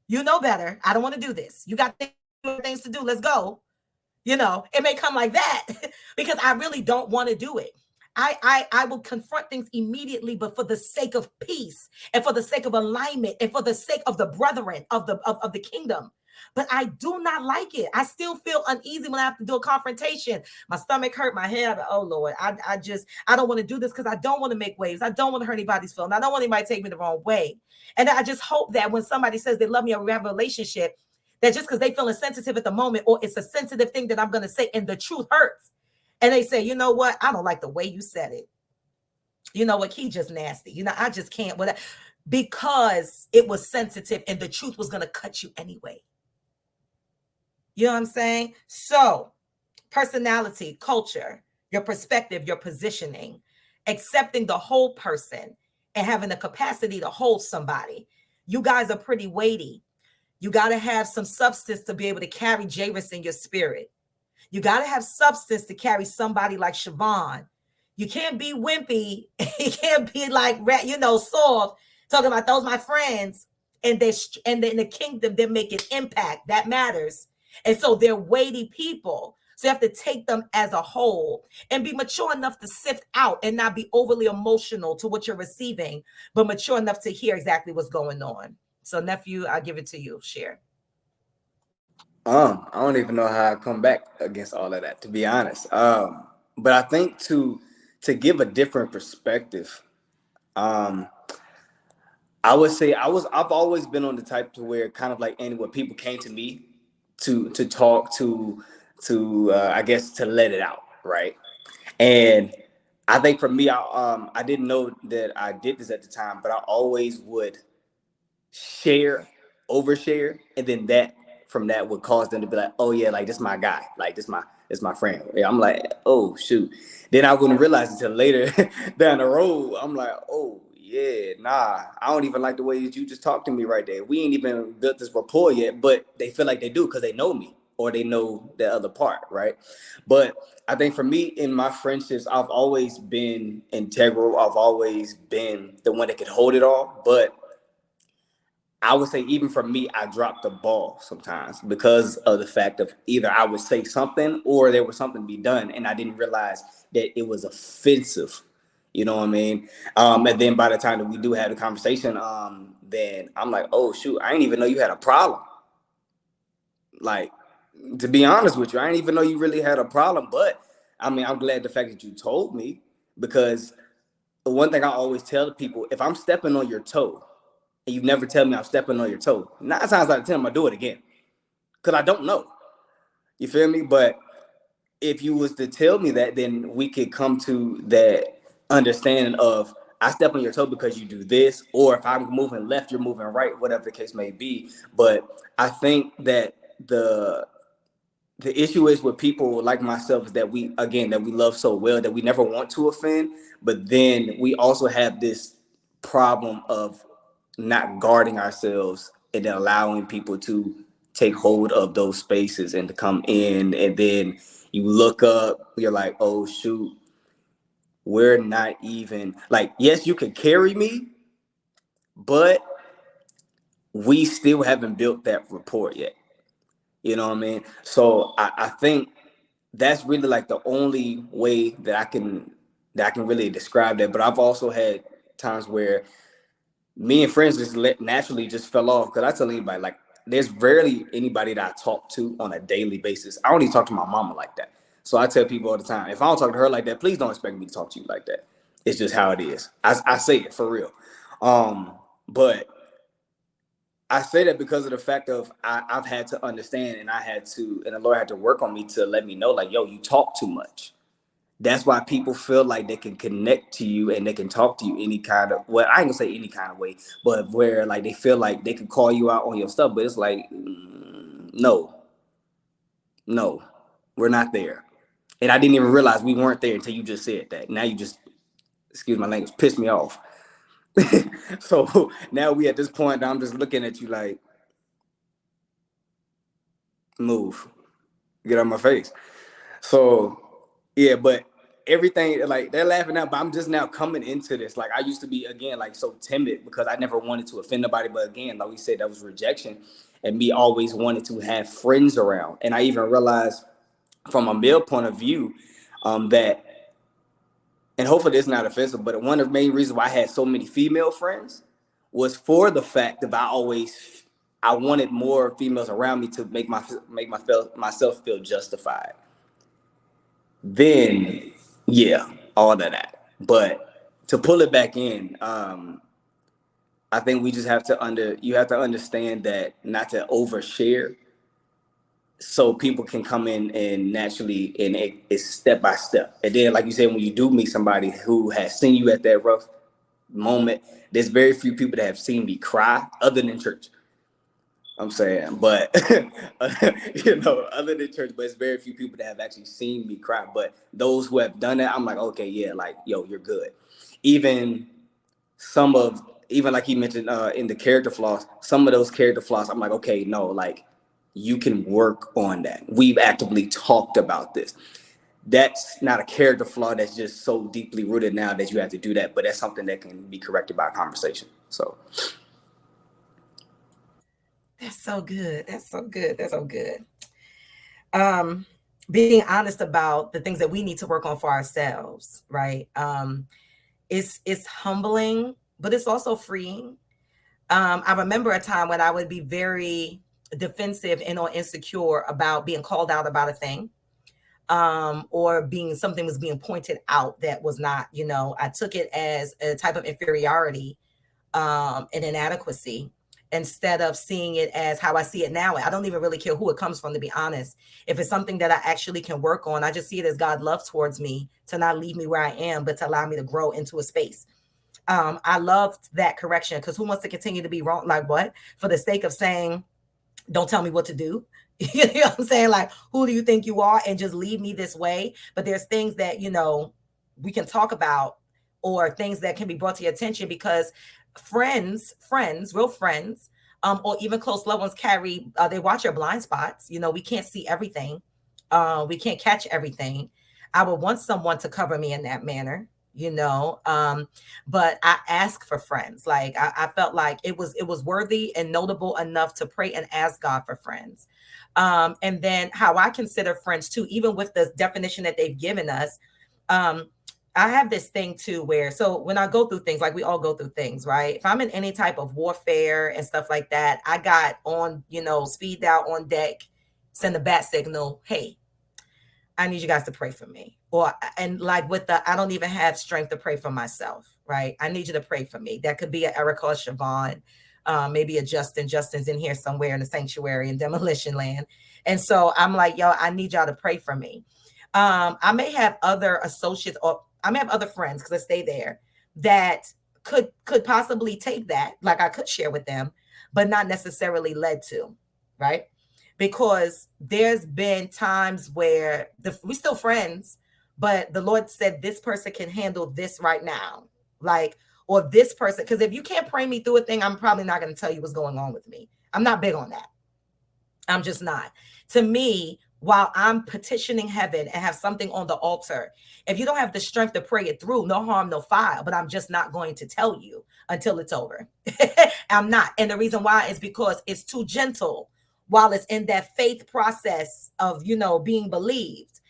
You know better. I don't want to do this. You got things to do. Let's go. It may come like that because I really don't want to do it. I will confront things immediately, but for the sake of peace and for the sake of alignment and for the sake of the brethren of the kingdom. But I do not like it. I still feel uneasy when I have to do a confrontation. My stomach hurt, my head. Oh Lord, I don't want to do this because I don't want to make waves. I don't want to hurt anybody's feelings. I don't want anybody to take me the wrong way. And I just hope that when somebody says they love me or we have a relationship, that just because they feeling sensitive at the moment, or it's a sensitive thing that I'm going to say and the truth hurts. And they say, you know what? I don't like the way you said it. You know what? He just nasty. I just can't. Because it was sensitive and the truth was going to cut you anyway. You know what I'm saying? So personality, culture, your perspective, your positioning, accepting the whole person and having the capacity to hold somebody. You guys are pretty weighty. You got to have some substance to be able to carry Jairus in your spirit. You got to have substance to carry somebody like Siobhan. You can't be wimpy. You can't be like, soft, talking about those my friends. And in the kingdom, they're making impact. That matters. And so they're weighty people. So you have to take them as a whole and be mature enough to sift out and not be overly emotional to what you're receiving, but mature enough to hear exactly what's going on. So nephew, I'll give it to you. Share. I don't even know how I come back against all of that, to be honest. But I think to give a different perspective, I would say I've always been on the type to where kind of like when people came to me to talk to I guess to let it out, right? And I think for me, I didn't know that I did this at the time, but I always would share, overshare, and then that from that would cause them to be like, oh yeah, like this my guy, like this my friend. Yeah, I'm like, oh shoot. Then I wouldn't realize until later down the road. I'm like, oh yeah, nah, I don't even like the way that you just talked to me right there. We ain't even built this rapport yet, but they feel like they do because they know me or they know the other part, right? But I think for me in my friendships, I've always been integral. I've always been the one that could hold it all. But I would say even for me, I dropped the ball sometimes because of the fact of either I would say something or there was something to be done and I didn't realize that it was offensive. You know what I mean? And then by the time that we do have the conversation, then I'm like, oh shoot, I didn't even know you had a problem. Like, to be honest with you, I didn't even know you really had a problem. But I mean, I'm glad the fact that you told me, because the one thing I always tell people, if I'm stepping on your toe and you never tell me I'm stepping on your toe, 9 times out of 10, I'm gonna do it again. Cause I don't know. You feel me? But if you was to tell me that, then we could come to that understanding of I step on your toe because you do this, or if I'm moving left, you're moving right, whatever the case may be. But I think that the issue is with people like myself is that we love so well that we never want to offend, but then we also have this problem of not guarding ourselves and then allowing people to take hold of those spaces and to come in, and then you look up, you're like, oh shoot, we're not even like, yes, you can carry me, but we still haven't built that rapport yet. You know what I mean? So I think that's really like the only way that I can really describe that. But I've also had times where me and friends just naturally just fell off, because I tell anybody, like, there's rarely anybody that I talk to on a daily basis. I don't even talk to my mama like that. So I tell people all the time, if I don't talk to her like that, please don't expect me to talk to you like that. It's just how it is. I say it for real. But I say that because of the fact of I've had to understand, and the Lord had to work on me to let me know, like, yo, you talk too much. That's why people feel like they can connect to you and they can talk to you any kind of, well, I ain't gonna say any kind of way, but where like they feel like they can call you out on your stuff, but it's like, no, no, we're not there. And I didn't even realize we weren't there until you just said that. Now you just, excuse my language, pissed me off. So now we at this point, I'm just looking at you like, move, get out of my face. So yeah, but everything, like, they're laughing now, but I'm just now coming into this. Like, I used to be, again, like, so timid because I never wanted to offend nobody. But again, like we said, that was rejection, and me always wanted to have friends around. And I even realized from a male point of view, that, and hopefully this is not offensive, but one of the main reasons why I had so many female friends was for the fact that I wanted more females around me to myself feel justified. Then yeah, all of that. But to pull it back in, I think we just have to you have to understand that not to overshare, so people can come in and naturally, and it's step by step. And then, like you said, when you do meet somebody who has seen you at that rough moment, there's very few people that have seen me cry other than church. I'm saying, but other than church, but it's very few people that have actually seen me cry. But those who have done that, I'm like, okay, yeah, like, yo, you're good. Even even like he mentioned in the character flaws, some of those character flaws, I'm like, okay, no, like, you can work on that. We've actively talked about this. That's not a character flaw that's just so deeply rooted now that you have to do that, but that's something that can be corrected by conversation. So That's so good. That's so good. That's so good. Um, Being honest about the things that we need to work on for ourselves, right? It's humbling, but it's also freeing. I remember a time when I would be very defensive and or insecure about being called out about a thing, or being something was being pointed out that was not, I took it as a type of inferiority, and inadequacy, instead of seeing it as how I see it now. I don't even really care who it comes from, to be honest. If it's something that I actually can work on, I just see it as God love towards me to not leave me where I am, but to allow me to grow into a space. I loved that correction, because who wants to continue to be wrong? Like, what? For the sake of saying, Don't tell me what to do. You know what I'm saying? Like, who do you think you are? And just leave me this way. But there's things that, we can talk about, or things that can be brought to your attention, because friends, real friends, or even close loved ones they watch your blind spots. We can't see everything. We can't catch everything. I would want someone to cover me in that manner, but I ask for friends. Like, I felt like it was worthy and notable enough to pray and ask God for friends. And then how I consider friends too, even with the definition that they've given us. um, I have this thing too where, so when I go through things, like we all go through things, right? If I'm in any type of warfare and stuff like that, I got on, speed dial on deck, send a bat signal. Hey, I need you guys to pray for me. And like with I don't even have strength to pray for myself, right? I need you to pray for me. That could be a Erica or Siobhan, maybe a Justin. Justin's in here somewhere in the sanctuary in demolition land. And so I'm like, yo, I need y'all to pray for me. I may have other associates, or I may have other friends, because I stay there, that could possibly take that, like I could share with them, but not necessarily led to, right? Because there's been times where we're still friends, but the Lord said this person can handle this right now, like, or this person. Because if you can't pray me through a thing, I'm probably not going to tell you what's going on with me. I'm not big on that. I'm just not. To me, while I'm petitioning heaven and have something on the altar, if you don't have the strength to pray it through, no harm, no foul. But I'm just not going to tell you until it's over. I'm not. And the reason why is because it's too gentle while it's in that faith process of, being believed,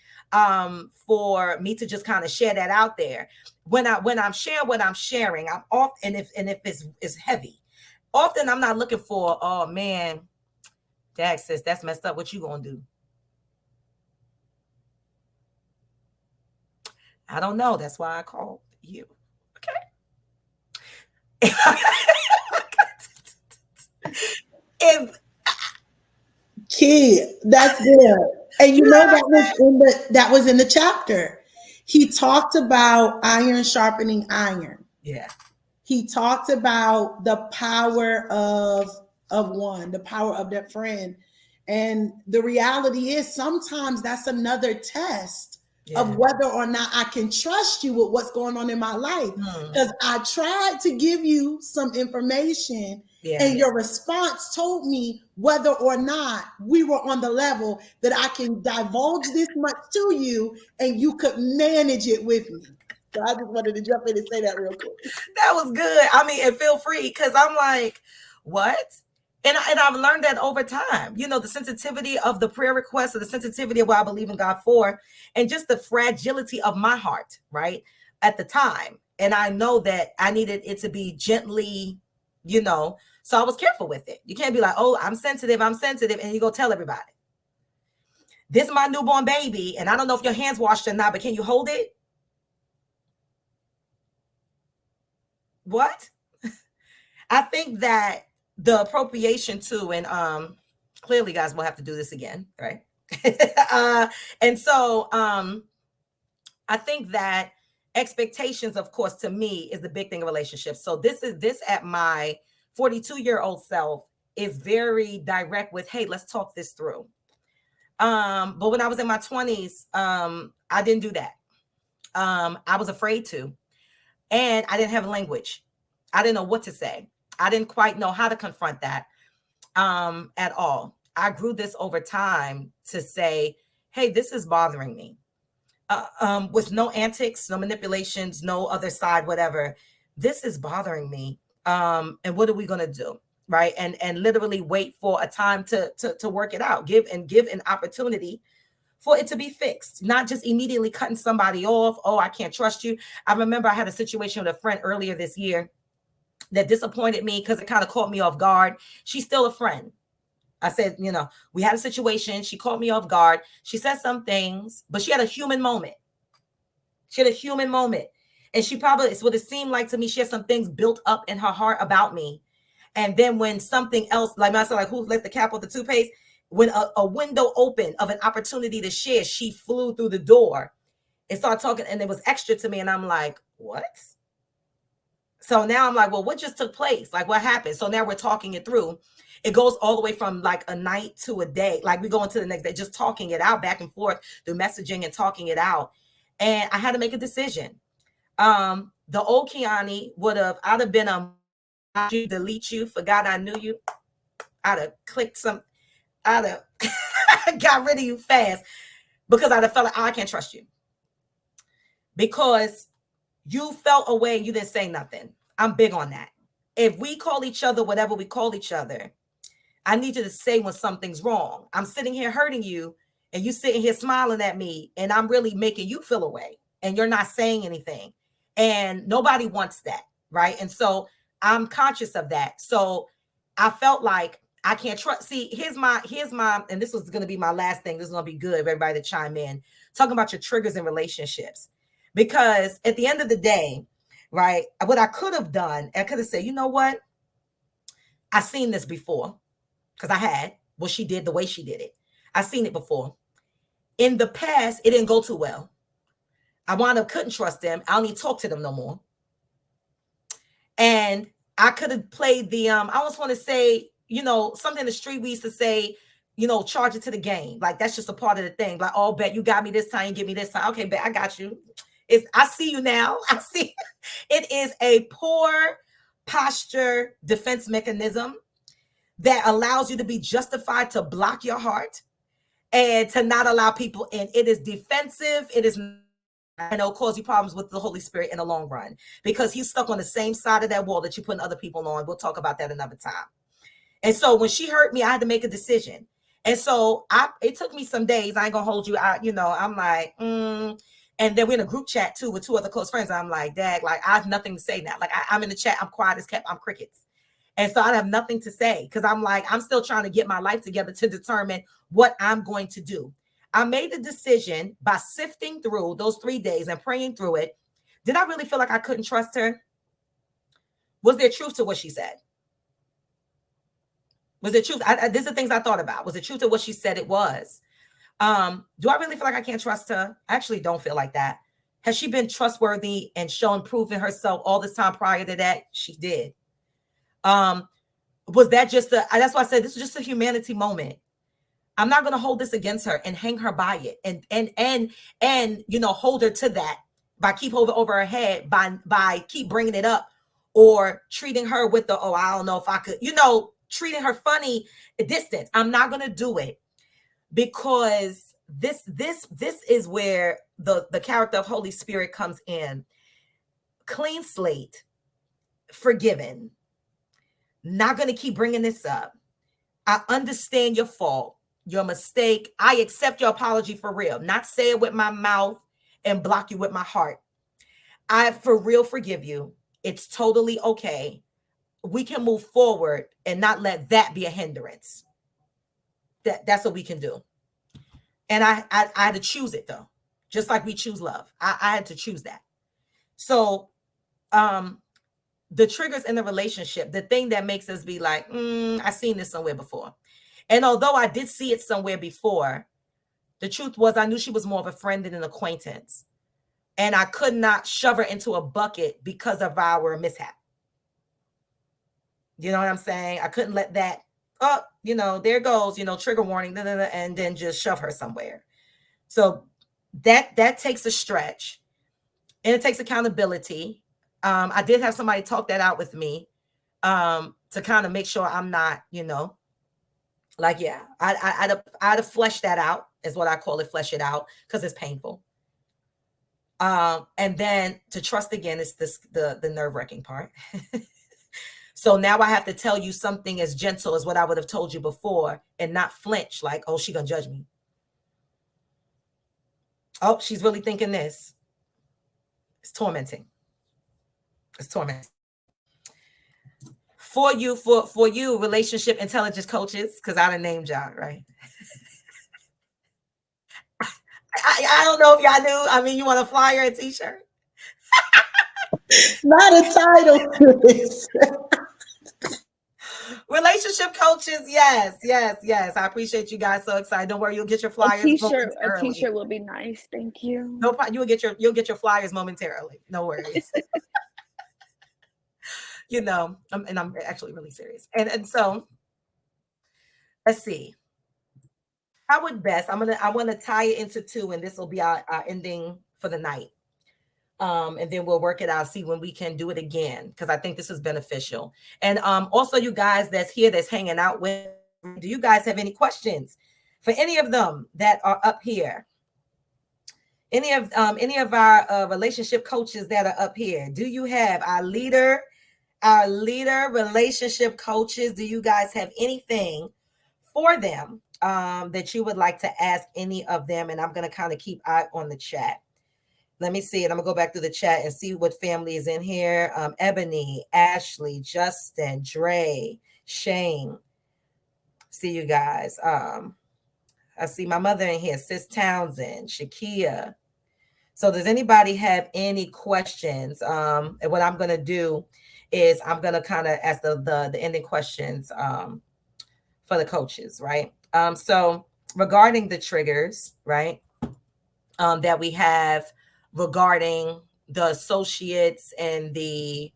for me to just kind of share that out there. When I'm sharing what I'm sharing, I'm off. And if it's heavy, often I'm not looking for, oh man, Dag, sis, that's messed up. What you gonna do? I don't know. That's why I called you. Okay. if Key, that's good. And you know what that was in the chapter. He talked about iron sharpening iron. Yeah. He talked about the power of one, the power of that friend. And the reality is sometimes that's another test of whether or not I can trust you with what's going on in my life. Because I tried to give you some information, and your response told me whether or not we were on the level that I can divulge this much to you and you could manage it with me. So I just wanted to jump in and say that real quick. That was good. I mean, and feel free, because I'm like, what? And I've learned that over time, the sensitivity of the prayer request, or the sensitivity of what I believe in God for, and just the fragility of my heart, right? At the time. And I know that I needed it to be gently, so I was careful with it. You can't be like, oh, I'm sensitive. And you go tell everybody. This is my newborn baby. And I don't know if your hands washed or not, but can you hold it? What? I think that the appropriation too, and clearly guys will have to do this again, right? And so I think that expectations, of course, to me is the big thing in relationships. So this at my 42-year-old self is very direct with, hey, let's talk this through. But when I was in my 20s, I didn't do that. I was afraid to. And I didn't have language. I didn't know what to say. I didn't quite know how to confront that at all. I grew this over time to say, hey, this is bothering me. With no antics, no manipulations, no other side, whatever. This is bothering me. And what are we going to do? Right. And literally wait for a time to work it out, give an opportunity for it to be fixed, not just immediately cutting somebody off. Oh, I can't trust you. I remember I had a situation with a friend earlier this year that disappointed me because it kind of caught me off guard. She's still a friend. I said, we had a situation. She caught me off guard. She said some things, but she had a human moment. And she probably, it's what it seemed like to me. She had some things built up in her heart about me. And then when something else, like I said, like who let the cap off the toothpaste? When a window opened of an opportunity to share, she flew through the door and started talking, and it was extra to me. And I'm like, what? So now I'm like, well, what just took place? Like, what happened? So now we're talking it through. It goes all the way from like a night to a day. Like we go into the next day, just talking it out back and forth through messaging and talking it out. And I had to make a decision. The old Kiani I'd have been you, delete you, forgot I knew you. I'd have clicked I'd have got rid of you fast because I'd have felt like, oh, I can't trust you. Because you felt away, you didn't say nothing. I'm big on that. If we call each other whatever we call each other, I need you to say when something's wrong. I'm sitting here hurting you and you sitting here smiling at me and I'm really making you feel away and you're not saying anything. And nobody wants that, right? And so I'm conscious of that. So I felt like I can't trust. See, here's my, and this was going to be my last thing. This is going to be good for everybody to chime in. Talking about your triggers in relationships. Because at the end of the day, right, what I could have done, I could have said, you know what? I've seen this before because I had what she did, the way she did it. I've seen it before. In the past, it didn't go too well. I wound up couldn't trust them. I don't need to talk to them no more. And I could have played the, I almost want to say, something in the street we used to say, charge it to the game. Like, that's just a part of the thing. Like, oh, bet you got me this time, you get me this time. Okay, bet I got you. I see you now. I see. It is a poor posture defense mechanism that allows you to be justified to block your heart and to not allow people in. It is defensive. It is, it'll cause you problems with the Holy Spirit in the long run because he's stuck on the same side of that wall that you're putting other people on. We'll talk about that another time. And so when she hurt me, I had to make a decision. And so it took me some days. I ain't gonna hold you out. I'm like, And then we're in a group chat too with two other close friends. I'm like, dag, like I have nothing to say now. Like I'm in the chat, I'm quiet as kept, I'm crickets. And so I have nothing to say because I'm like, I'm still trying to get my life together to determine what I'm going to do. I made the decision by sifting through those 3 days and praying through it. Did I really feel like I couldn't trust her? Was there truth to what she said? Was there truth? These are things I thought about. Was it truth to what she said it was? Do I really feel like I can't trust her? I actually don't feel like that. Has she been trustworthy and shown proven herself all this time prior to that? She did. Was that just that's why I said this is just a humanity moment. I'm not going to hold this against her and hang her by it and hold her to that by keep over her head by keep bringing it up or treating her with the, oh, I don't know if I could, treating her funny distance. I'm not going to do it. Because this is where the character of Holy Spirit comes in. Clean slate, forgiven, not going to keep bringing this up. I understand your fault, your mistake. I accept your apology for real. Not say it with my mouth and block you with my heart. I for real forgive you. It's totally okay. We can move forward and not let that be a hindrance. That's what we can do. And I had to choose it though, just like we choose love. I had to choose that. So the triggers in the relationship, the thing that makes us be like, I've seen this somewhere before. And although I did see it somewhere before, the truth was I knew she was more of a friend than an acquaintance. And I could not shove her into a bucket because of our mishap. You know what I'm saying? I couldn't let that, there goes, trigger warning, and then just shove her somewhere. So that takes a stretch and it takes accountability. I did have somebody talk that out with me to kind of make sure I'm not, I'd have fleshed that out is what I call it, flesh it out, because it's painful. And then to trust again is the nerve-wracking part. So now I have to tell you something as gentle as what I would have told you before and not flinch like, oh, she gonna judge me. Oh, she's really thinking this. It's tormenting. It's tormenting. For you, relationship intelligence coaches, because I done named y'all, right? I don't know if y'all knew. I mean, you want a flyer, a t-shirt? Not a title to this. Relationship coaches, yes. I appreciate you guys. So excited. Don't worry, you'll get your flyers. A t-shirt will be nice. Thank you. No problem. You'll get your flyers momentarily. No worries. And I'm actually really serious. And so let's see. How would best, I want to tie it into two, and this will be our ending for the night. And then we'll work it out, see when we can do it again, because I think this is beneficial. And also, you guys that's here, that's hanging out with, do you guys have any questions for any of them that are up here? Any of our relationship coaches that are up here? Do you have our leader relationship coaches? Do you guys have anything for them that you would like to ask any of them? And I'm going to kind of keep eye on the chat. Let me see it. I'm gonna go back through the chat and see what family is in here. Ebony, Ashley, Justin, Dre, Shane. See you guys. I see my mother in here, Sis Townsend, Shakia. So does anybody have any questions? And what I'm gonna do is I'm gonna kind of ask the ending questions for the coaches, right? So regarding the triggers, right? That we have regarding the associates and the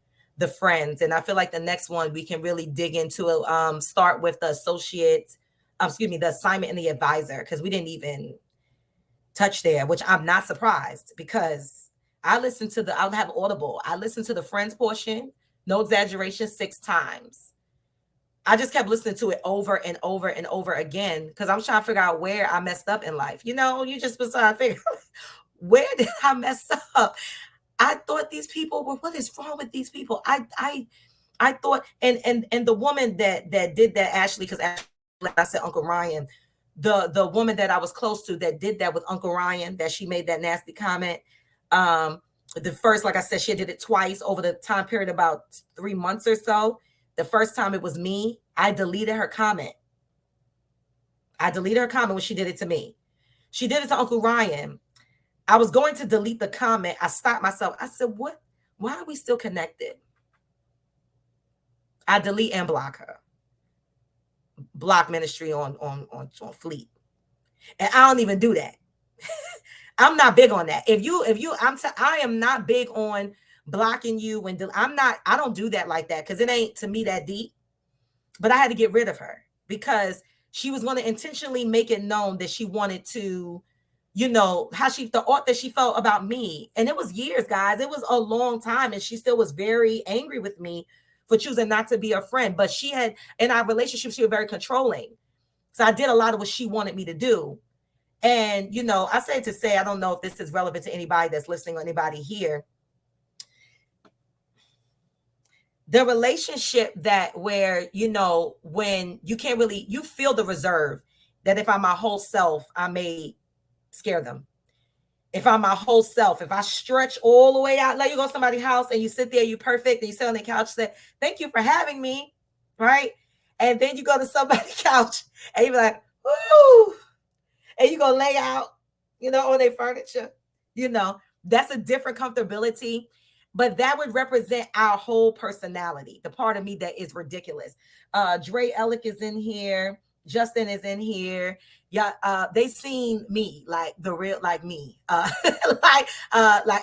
friends. And I feel like the next one we can really dig into it. Start with the associates, the assignment and the advisor, because we didn't even touch there, which I'm not surprised, because I'll have Audible. I listened to the friends portion, no exaggeration, 6 times. I just kept listening to it over and over and over again, because I was trying to figure out where I messed up in life. You just was trying to figure out, where did I mess up? I thought these people were, what is wrong with these people? I thought, and the woman that did that, Ashley, because like I said, Uncle Ryan, the woman that I was close to that did that with Uncle Ryan, that she made that nasty comment. The first, like I said, she did it twice over the time period, about 3 months or so. The first time it was me. I deleted her comment. When she did it to me. She did it to Uncle Ryan. I was going to delete the comment. I stopped myself. I said, what? Why are we still connected? I delete and block her. Block ministry on Fleet. And I don't even do that. I'm not big on that. I am not big on blocking you and I don't do that like that, because it ain't to me that deep. But I had to get rid of her because she was going to intentionally make it known that she wanted to, the art that she felt about me. And it was years, guys. It was a long time. And she still was very angry with me for choosing not to be a friend. But she had, in our relationship, she was very controlling. So I did a lot of what she wanted me to do. And, I say to say, I don't know if this is relevant to anybody that's listening or anybody here. The relationship that where, when you can't really, you feel the reserve that if I'm my whole self, I may scare them. If I'm my whole self, if I stretch all the way out, like you go to somebody's house and you sit there, you perfect, and you sit on the couch, say, thank you for having me, right? And then you go to somebody's couch and you be like, ooh, and you go lay out, on their furniture, that's a different comfortability. But that would represent our whole personality, the part of me that is ridiculous. Dre Ellick is in here. Justin is in here. Yeah, they seen me, like the real, like me, like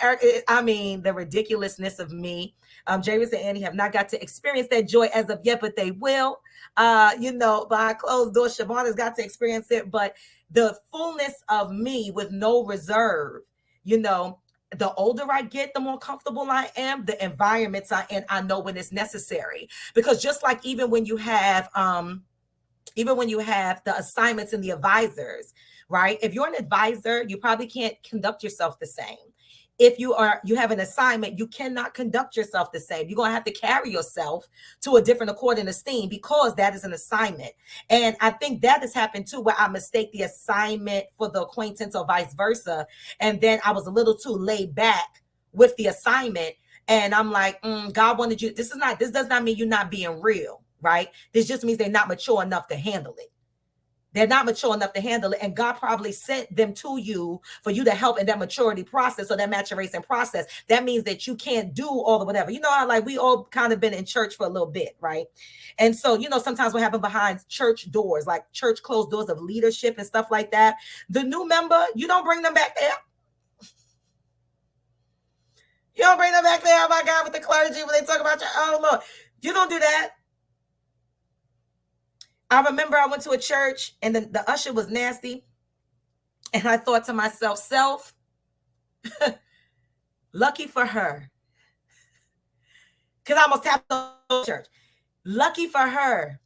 Eric. I mean, the ridiculousness of me. Javis and Annie have not got to experience that joy as of yet, but they will. Behind closed doors, Siobhan has got to experience it. But the fullness of me with no reserve, the older I get, the more comfortable I am. The environments I in, I know when it's necessary. Because just like even when you have the assignments and the advisors, right? If you're an advisor, you probably can't conduct yourself the same. If you have an assignment, you cannot conduct yourself the same. You're going to have to carry yourself to a different accord and esteem, because that is an assignment. And I think that has happened too, where I mistake the assignment for the acquaintance or vice versa. And then I was a little too laid back with the assignment. And I'm like, God wanted you. This does not mean you're not being real, right? This just means they're not mature enough to handle it. They're not mature enough to handle it. And God probably sent them to you for you to help in that maturity process or that maturation process. That means that you can't do all the whatever. You know how like we all kind of been in church for a little bit, right? And so, sometimes what happens behind church doors, like church closed doors of leadership and stuff like that. The new member, you don't bring them back there. You don't bring them back there, oh my God, with the clergy when they talk about your, oh Lord. You don't do that. I remember I went to a church and the usher was nasty. And I thought to myself, self, lucky for her. Because I almost tapped the church. Lucky for her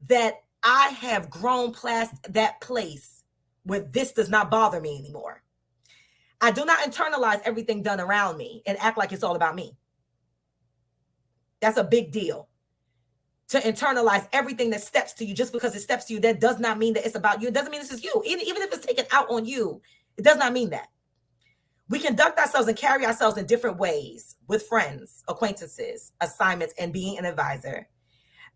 that I have grown past that place where this does not bother me anymore. I do not internalize everything done around me and act like it's all about me. That's a big deal. To internalize everything that steps to you just because it steps to you, that does not mean that it's about you. It doesn't mean this is you. Even if it's taken out on you, it does not mean that. We conduct ourselves and carry ourselves in different ways with friends, acquaintances, assignments, and being an advisor.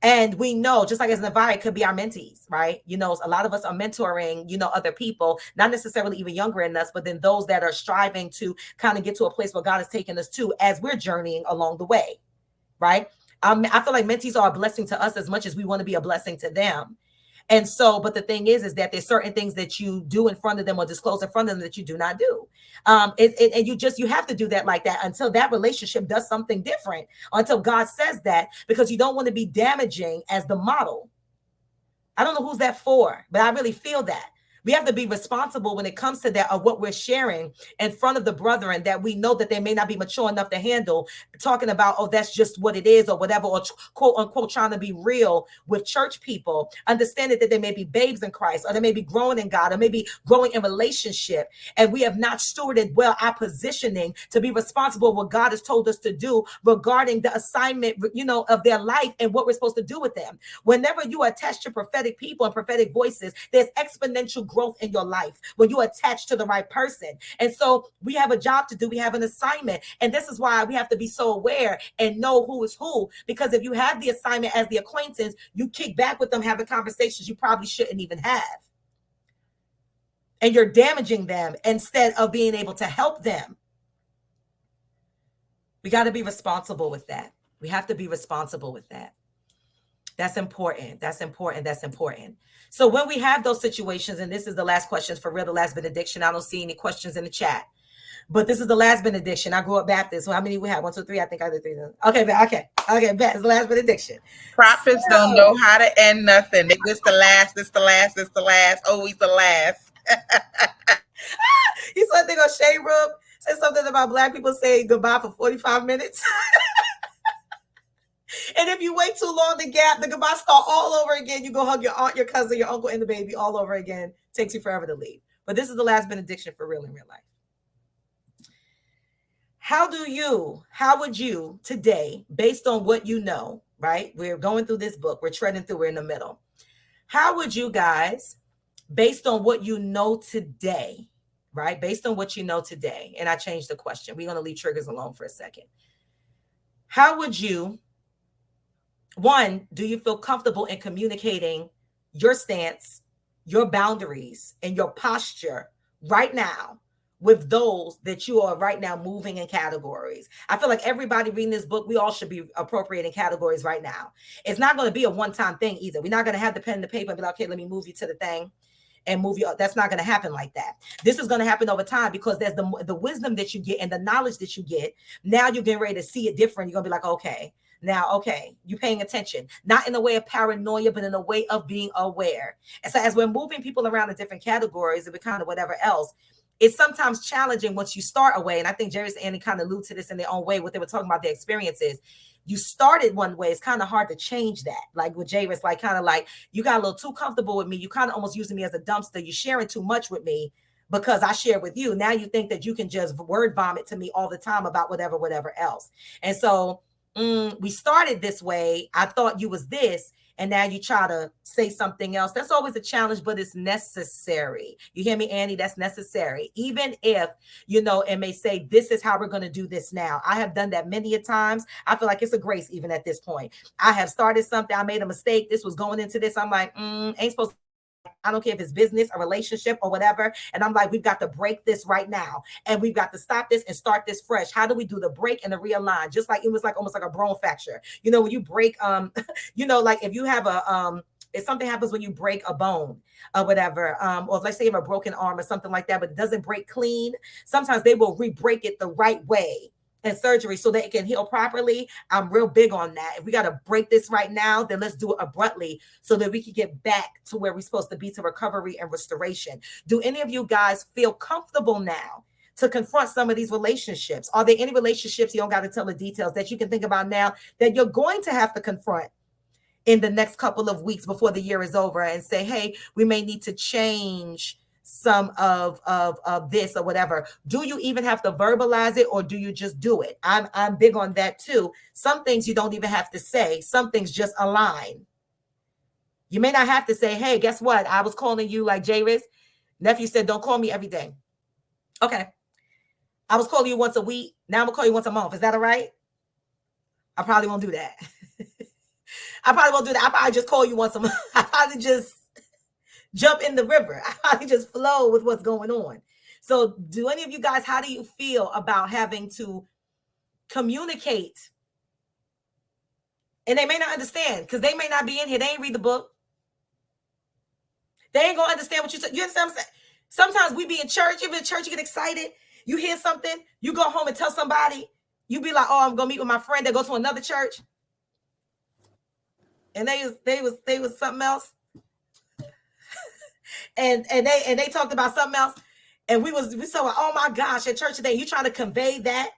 And we know, just like as an advisor, it could be our mentees, right? You know, a lot of us are mentoring, you know, other people, not necessarily even younger than us, but then those that are striving to kind of get to a place where God has taken us to as we're journeying along the way, right? I feel like mentees are a blessing to us as much as we want to be a blessing to them. And so, but the thing is that there's certain things that you do in front of them or disclose in front of them that you do not do. And you have to do that like that until that relationship does something different, until God says that, because you don't want to be damaging as the model. I don't know who's that for, but I really feel that. We have to be responsible when it comes to that, of what we're sharing in front of the brethren that we know that they may not be mature enough to handle, talking about, oh, that's just what it is or whatever, or quote unquote, trying to be real with church people, understanding that they may be babes in Christ, or they may be growing in God, or maybe growing in relationship. And we have not stewarded well our positioning to be responsible for what God has told us to do regarding the assignment, you know, of their life and what we're supposed to do with them. Whenever you attach to prophetic people and prophetic voices, there's exponential growth in your life when you attach to the right person. And so we have a job to do. We have an assignment. And this is why we have to be so aware and know who is who. Because if you have the assignment as the acquaintance, you kick back with them, having conversations you probably shouldn't even have. And you're damaging them instead of being able to help them. We got to be responsible with that. We have to be responsible with that. That's important. That's important. That's important. So when we have those situations, and this is the last questions for real, the last benediction. I don't see any questions in the chat, but this is the last benediction. I grew up Baptist. So how many we have? 1, 2, 3. I think I did 3. Okay. Bet it's the last benediction. Prophets don't know how to end nothing. They just the last, it's the last, it's the last, always the last. You saw a thing on Shade Room, said something about Black people saying goodbye for 45 minutes. And if you wait too long, the goodbye start all over again. You go hug your aunt, your cousin, your uncle, and the baby all over again. Takes you forever to leave. But this is the last benediction for real in real life. How would you today, based on what you know, right? We're going through this book. We're treading through, we're in the middle. How would you guys, based on what you know today, right? Based on what you know today, and I changed the question. We're going to leave triggers alone for a second. How would you, one, do you feel comfortable in communicating your stance, your boundaries, and your posture right now with those that you are right now moving in categories? I feel like everybody reading this book, we all should be appropriating categories right now. It's not going to be a one-time thing either. We're not going to have the pen and the paper and be like, okay, let me move you to the thing and move you up. That's not going to happen like that. This is going to happen over time, because there's the wisdom that you get and the knowledge that you get. Now you're getting ready to see it different. You're going to be like, okay, you're paying attention, not in a way of paranoia, but in a way of being aware. And so as we're moving people around in different categories and kind of whatever else, it's sometimes challenging once you start away. And I think Jerry and Annie kind of allude to this in their own way, what they were talking about, their experiences. You started one way, it's kind of hard to change that. Like with Jairus, like kind of like you got a little too comfortable with me. You kind of almost using me as a dumpster. You're sharing too much with me because I share with you. Now you think that you can just word vomit to me all the time about whatever else. And so we started this way. I thought you was this. And now you try to say something else. That's always a challenge, but it's necessary. You hear me, Annie? That's necessary. Even if, it may say, this is how we're going to do this now. I have done that many a times. I feel like it's a grace even at this point. I have started something. I made a mistake. This was going into this. I'm like, ain't supposed to. I don't care if it's business, a relationship, or whatever. And I'm like, we've got to break this right now. And we've got to stop this and start this fresh. How do we do the break and the realign? Just like it was like almost like a bone fracture. When you break, like if you have if something happens when you break a bone or whatever, or let's say you have a broken arm or something like that, but it doesn't break clean. Sometimes they will re-break it the right way. and surgery so that it can heal properly. I'm real big on that. If we got to break this right now, then let's do it abruptly so that we can get back to where we're supposed to be, to recovery and restoration. Do any of you guys feel comfortable now to confront some of these relationships? Are there any relationships, you don't got to tell the details, that you can think about now that you're going to have to confront in the next couple of weeks before the year is over and say, hey, we may need to change some of this or whatever? Do you even have to verbalize it, or do you just do it? I'm big on that too. Some things you don't even have to say. Some things just align. You may not have to say, hey, guess what? I was calling you, like Jairus. Nephew said, don't call me every day. Okay. I was calling you once a week. Now I'm gonna call you once a month. Is that all right? I probably won't do that. I probably won't do that. I probably just call you once a month. I probably just jump in the river. I probably just flow with what's going on. So do any of you guys, how do you feel about having to communicate? And they may not understand because they may not be in here. They ain't read the book. They ain't gonna understand what you said. You understand what I'm saying? Sometimes we be in church. You're in church, you get excited. You hear something, you go home and tell somebody. You be like, oh, I'm gonna meet with my friend that goes to another church. And they was something else. and they talked about something else. And we saw, oh my gosh, at church today, you trying to convey that,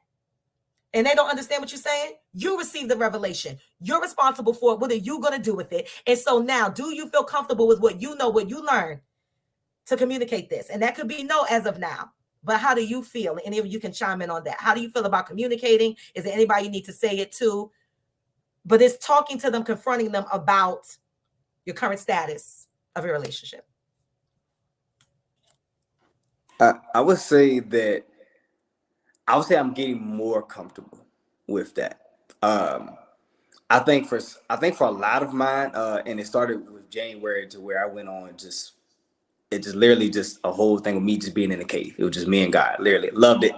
and they don't understand what you're saying. You received the revelation. You're responsible for it. What are you going to do with it? And so now, do you feel comfortable with what you know, what you learned to communicate this? And that could be no as of now. But how do you feel? Any of you can chime in on that. How do you feel about communicating? Is there anybody you need to say it to? But it's talking to them, confronting them about your current status of your relationship. I would say that I'm getting more comfortable with that. Um, I think for a lot of mine, and it started with January to where I went on it just literally just a whole thing of me just being in a cave. It was just me and God. Literally loved it,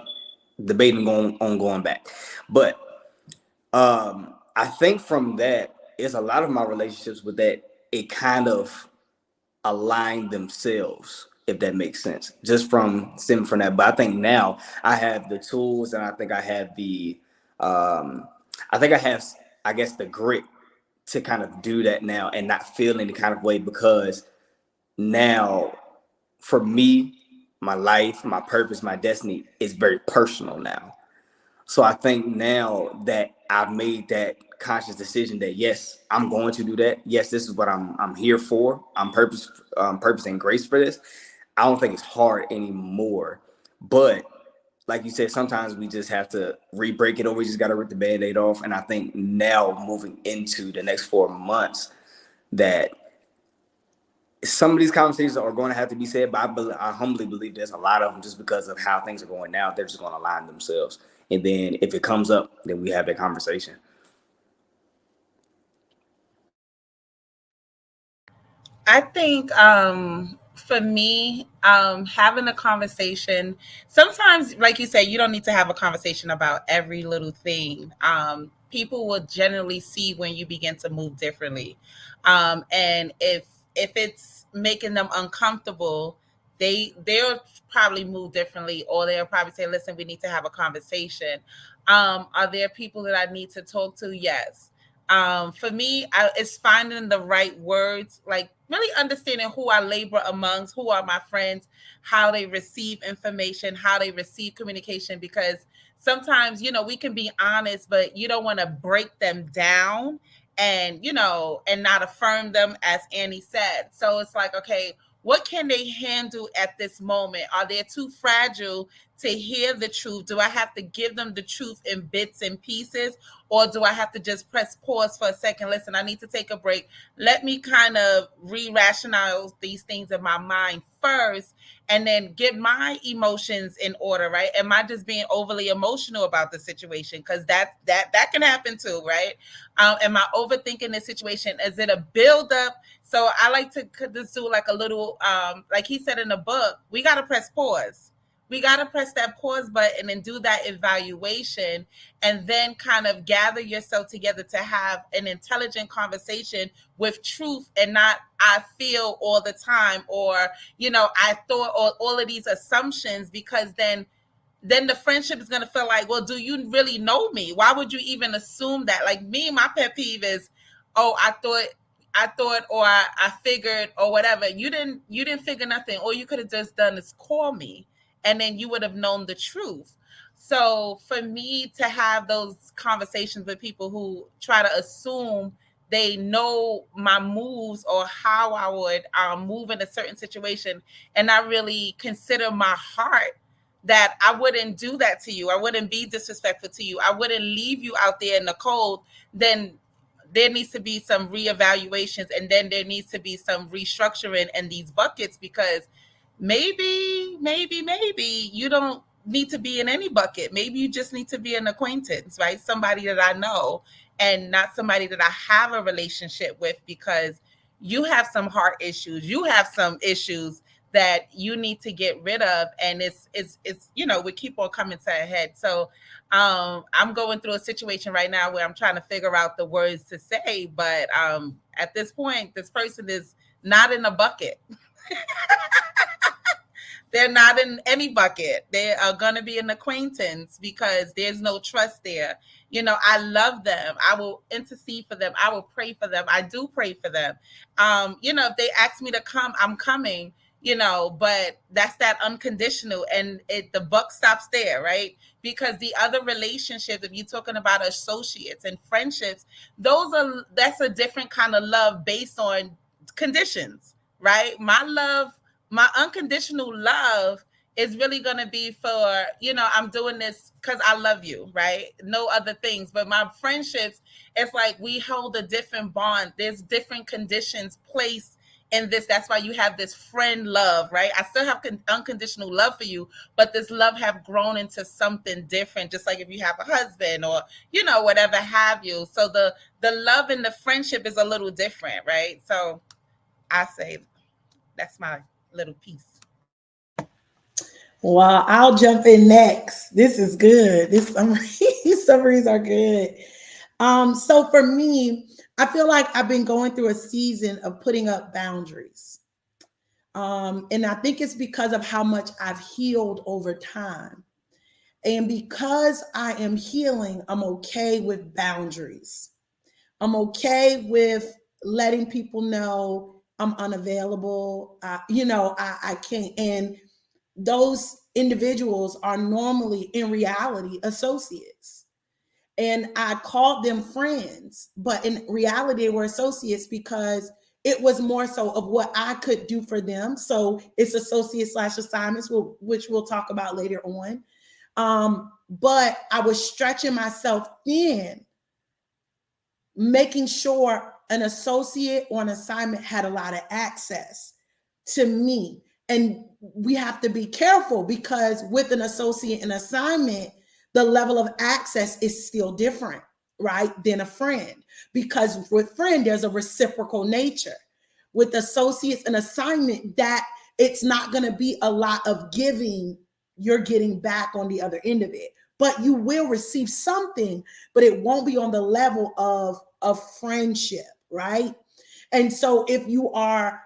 debating going back. But I think from that is a lot of my relationships with that, it kind of align themselves, if that makes sense, just from stemming from that. But I think now I have the tools, and I think I have um, I guess, the grit to kind of do that now and not feel any kind of way, because now for me, my life, my purpose, my destiny is very personal now. So I think now that I've made that conscious decision that yes, I'm going to do that. Yes, this is what I'm here for. I'm purpose and grace for this. I don't think it's hard anymore. But like you said, sometimes we just have to re-break it, or we just got to rip the band-aid off. And I think now, moving into the next 4 months, that some of these conversations are going to have to be said, but I humbly believe there's a lot of them, just because of how things are going now. They're just going to align themselves. And then if it comes up, then we have that conversation. I think for me, having a conversation, sometimes, like you say, you don't need to have a conversation about every little thing. People will generally see when you begin to move differently. And if it's making them uncomfortable, they'll probably move differently, or they'll probably say, listen, we need to have a conversation. Are there people that I need to talk to? Yes. For me, it's finding the right words, like really understanding who I labor amongst, who are my friends, how they receive information, how they receive communication. Because sometimes, we can be honest, but you don't want to break them down and, and not affirm them, as Annie said. So it's like, okay, what can they handle at this moment? Are they too fragile to hear the truth? Do I have to give them the truth in bits and pieces? Or do I have to just press pause for a second? Listen, I need to take a break. Let me kind of re-rationalize these things in my mind first, and then get my emotions in order, right? Am I just being overly emotional about the situation? Because that can happen too, right? Am I overthinking the situation? Is it a buildup? So I like to just do like a little, like he said in the book, we got to press pause. We got to press that pause button and do that evaluation, and then kind of gather yourself together to have an intelligent conversation with truth, and not I feel all the time, or I thought, all of these assumptions, because then then the friendship is going to feel like, well, do you really know me? Why would you even assume that? Like me, my pet peeve is, oh, I thought, or I figured, or whatever. You didn't figure nothing. All you could have just done is call me, and then you would have known the truth. So for me to have those conversations with people who try to assume they know my moves or how I would move in a certain situation, and I really consider my heart that I wouldn't do that to you. I wouldn't be disrespectful to you. I wouldn't leave you out there in the cold. Then there needs to be some reevaluations, and then there needs to be some restructuring in these buckets, because maybe you don't need to be in any bucket. Maybe you just need to be an acquaintance, right? Somebody that I know, and not somebody that I have a relationship with, because you have some heart issues. You have some issues that you need to get rid of, and it's we keep on coming to a head. So I'm going through a situation right now where I'm trying to figure out the words to say, but at this point, this person is not in a bucket. They're not in any bucket. They are going to be an acquaintance because there's no trust there. I love them. I will intercede for them. I will pray for them. I do pray for them. If they ask me to come, I'm coming, but that's that unconditional, and the buck stops there, right? Because the other relationships, if you're talking about associates and friendships, that's a different kind of love based on conditions, right? My unconditional love is really going to be for, I'm doing this because I love you, right? No other things. But my friendships, it's like we hold a different bond. There's different conditions placed in this. That's why you have this friend love, right? I still have unconditional love for you, but this love have grown into something different. Just like if you have a husband or, whatever have you. So the love and the friendship is a little different, right? So I say that's my little piece. Well, I'll jump in next. This is good. This summary, these summaries are good. So for me, I feel like I've been going through a season of putting up boundaries. And I think it's because of how much I've healed over time. And because I am healing, I'm okay with boundaries. I'm okay with letting people know I'm unavailable. I can't. And those individuals are normally, in reality, associates. And I called them friends, but in reality, they were associates because it was more so of what I could do for them. So it's associate slash assignments, which we'll talk about later on. But I was stretching myself thin, making sure an associate or an assignment had a lot of access to me. And we have to be careful because with an associate and assignment, the level of access is still different, right, than a friend. Because with friend, there's a reciprocal nature. With associates and assignment, that it's not going to be a lot of giving, you're getting back on the other end of it. But you will receive something, but it won't be on the level of friendship, right? And so if you are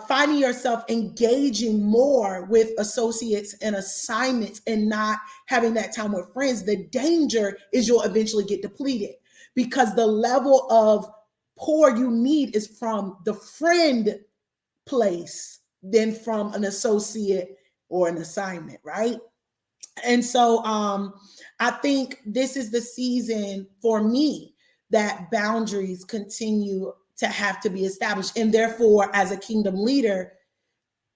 finding yourself engaging more with associates and assignments and not having that time with friends, the danger is you'll eventually get depleted because the level of pour you need is from the friend place than from an associate or an assignment, right? And so I think this is the season for me that boundaries continue to have to be established. And therefore, as a kingdom leader,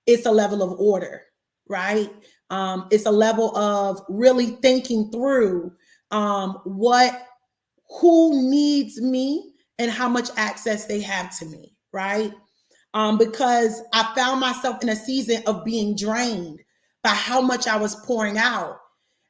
it's a level of order, right? It's a level of really thinking through what, who needs me and how much access they have to me, right? Because I found myself in a season of being drained by how much I was pouring out.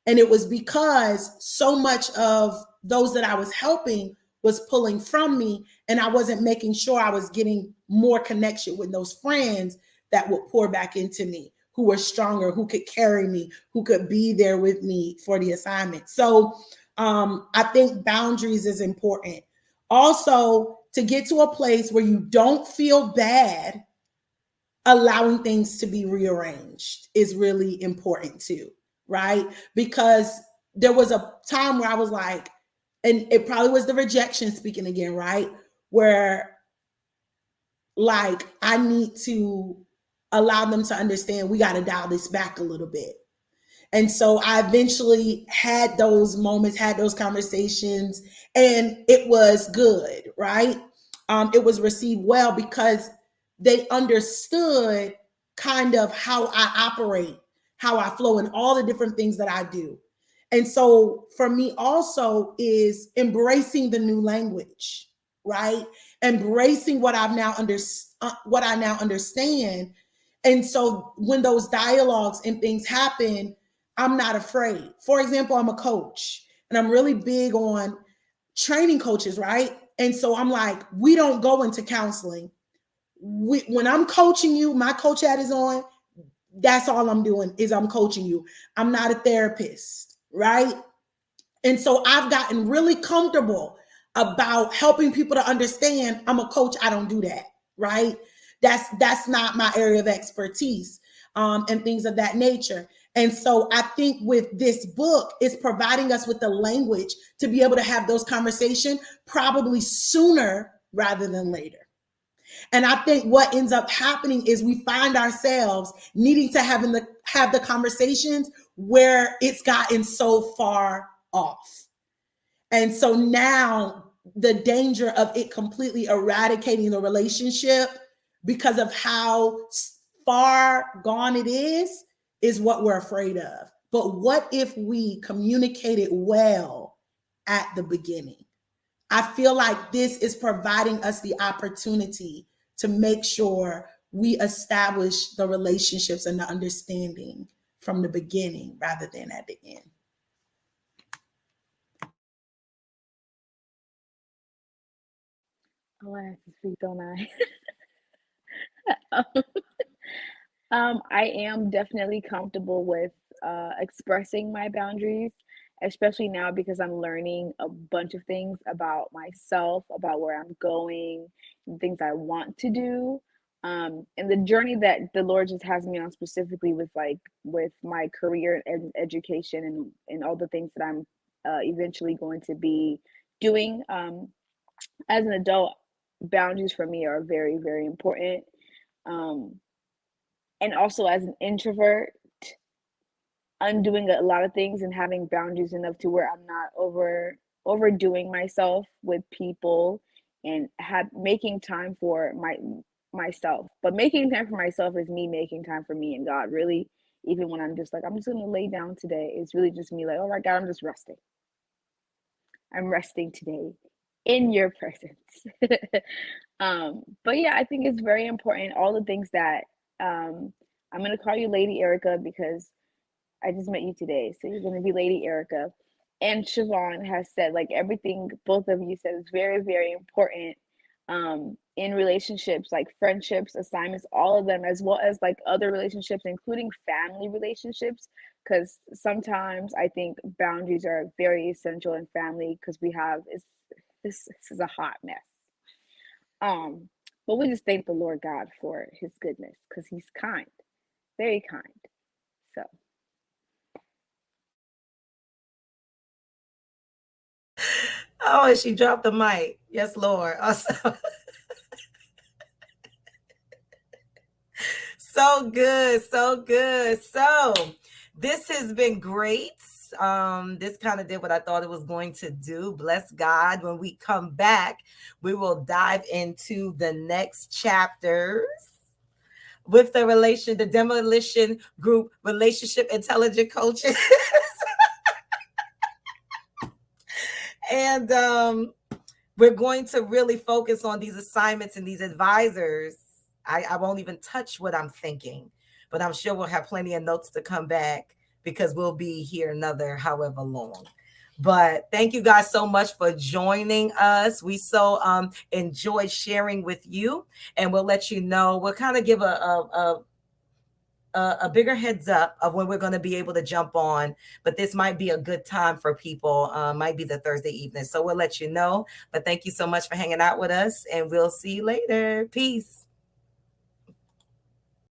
And it was because so much of those that I was helping was pulling from me, and I wasn't making sure I was getting more connection with those friends that would pour back into me, who were stronger, who could carry me, who could be there with me for the assignment. So I think boundaries is important. Also, to get to a place where you don't feel bad, allowing things to be rearranged is really important too, right? Because there was a time where I was like, and it probably was the rejection speaking again, right? Where like I need to allow them to understand we got to dial this back a little bit. And so I eventually had those moments, had those conversations, and it was good, right? It was received well because they understood kind of how I operate, how I flow, and all the different things that I do. And so for me also is embracing the new language, right? Embracing what I now understand. And so when those dialogues and things happen, I'm not afraid. For example, I'm a coach and I'm really big on training coaches, right? And so I'm like, we don't go into counseling. When I'm coaching you, my coach hat is on. That's all I'm doing is I'm coaching you. I'm not a therapist, right? And so I've gotten really comfortable about helping people to understand I'm a coach. I don't do that, right? That's not my area of expertise, and things of that nature. And so I think with this book, it's providing us with the language to be able to have those conversations probably sooner rather than later. And I think what ends up happening is we find ourselves needing to have the conversations where it's gotten so far off. And so now the danger of it completely eradicating the relationship because of how far gone it is what we're afraid of. But what if we communicated well at the beginning? I feel like this is providing us the opportunity to make sure we establish the relationships and the understanding from the beginning rather than at the end. Oh, I have to speak, don't I? I am definitely comfortable with expressing my boundaries, especially now because I'm learning a bunch of things about myself, about where I'm going, and things I want to do. And the journey that the Lord just has me on specifically with with my career and education and all the things that I'm eventually going to be doing as an adult, boundaries for me are very, very important. Um, and also as an introvert, undoing a lot of things and having boundaries enough to where I'm not overdoing myself with people and have making time for myself. But making time for myself is me making time for me and God. Really, even when I'm just like I'm just gonna lay down today, it's really just me like, oh my God, I'm just resting. I'm resting today in your presence. But yeah, I think it's very important. All the things that I'm gonna call you Lady Erica because I just met you today, so you're gonna be Lady Erica. And Siobhan has said like everything both of you said is very, very important in relationships, like friendships, assignments, all of them, as well as like other relationships, including family relationships. Because sometimes I think boundaries are very essential in family because we have this is a hot mess. Um, but we just thank the Lord God for His goodness because He's kind, very kind. So. Oh, and she dropped the mic. Yes, Lord. Awesome. So good, so good. So this has been great. This kind of did what I thought it was going to do. Bless God. When we come back, we will dive into the next chapters with the demolition group, relationship intelligent coaches. And we're going to really focus on these assignments and these advisors. I won't even touch what I'm thinking, but I'm sure we'll have plenty of notes to come back because we'll be here another however long. But thank you guys so much for joining us. We so enjoyed sharing with you, and we'll let you know. We'll kind of give a bigger heads up of when we're going to be able to jump on, but this might be a good time for people. Might be the Thursday evening, so we'll let you know. But thank you so much for hanging out with us, and we'll see you later. Peace.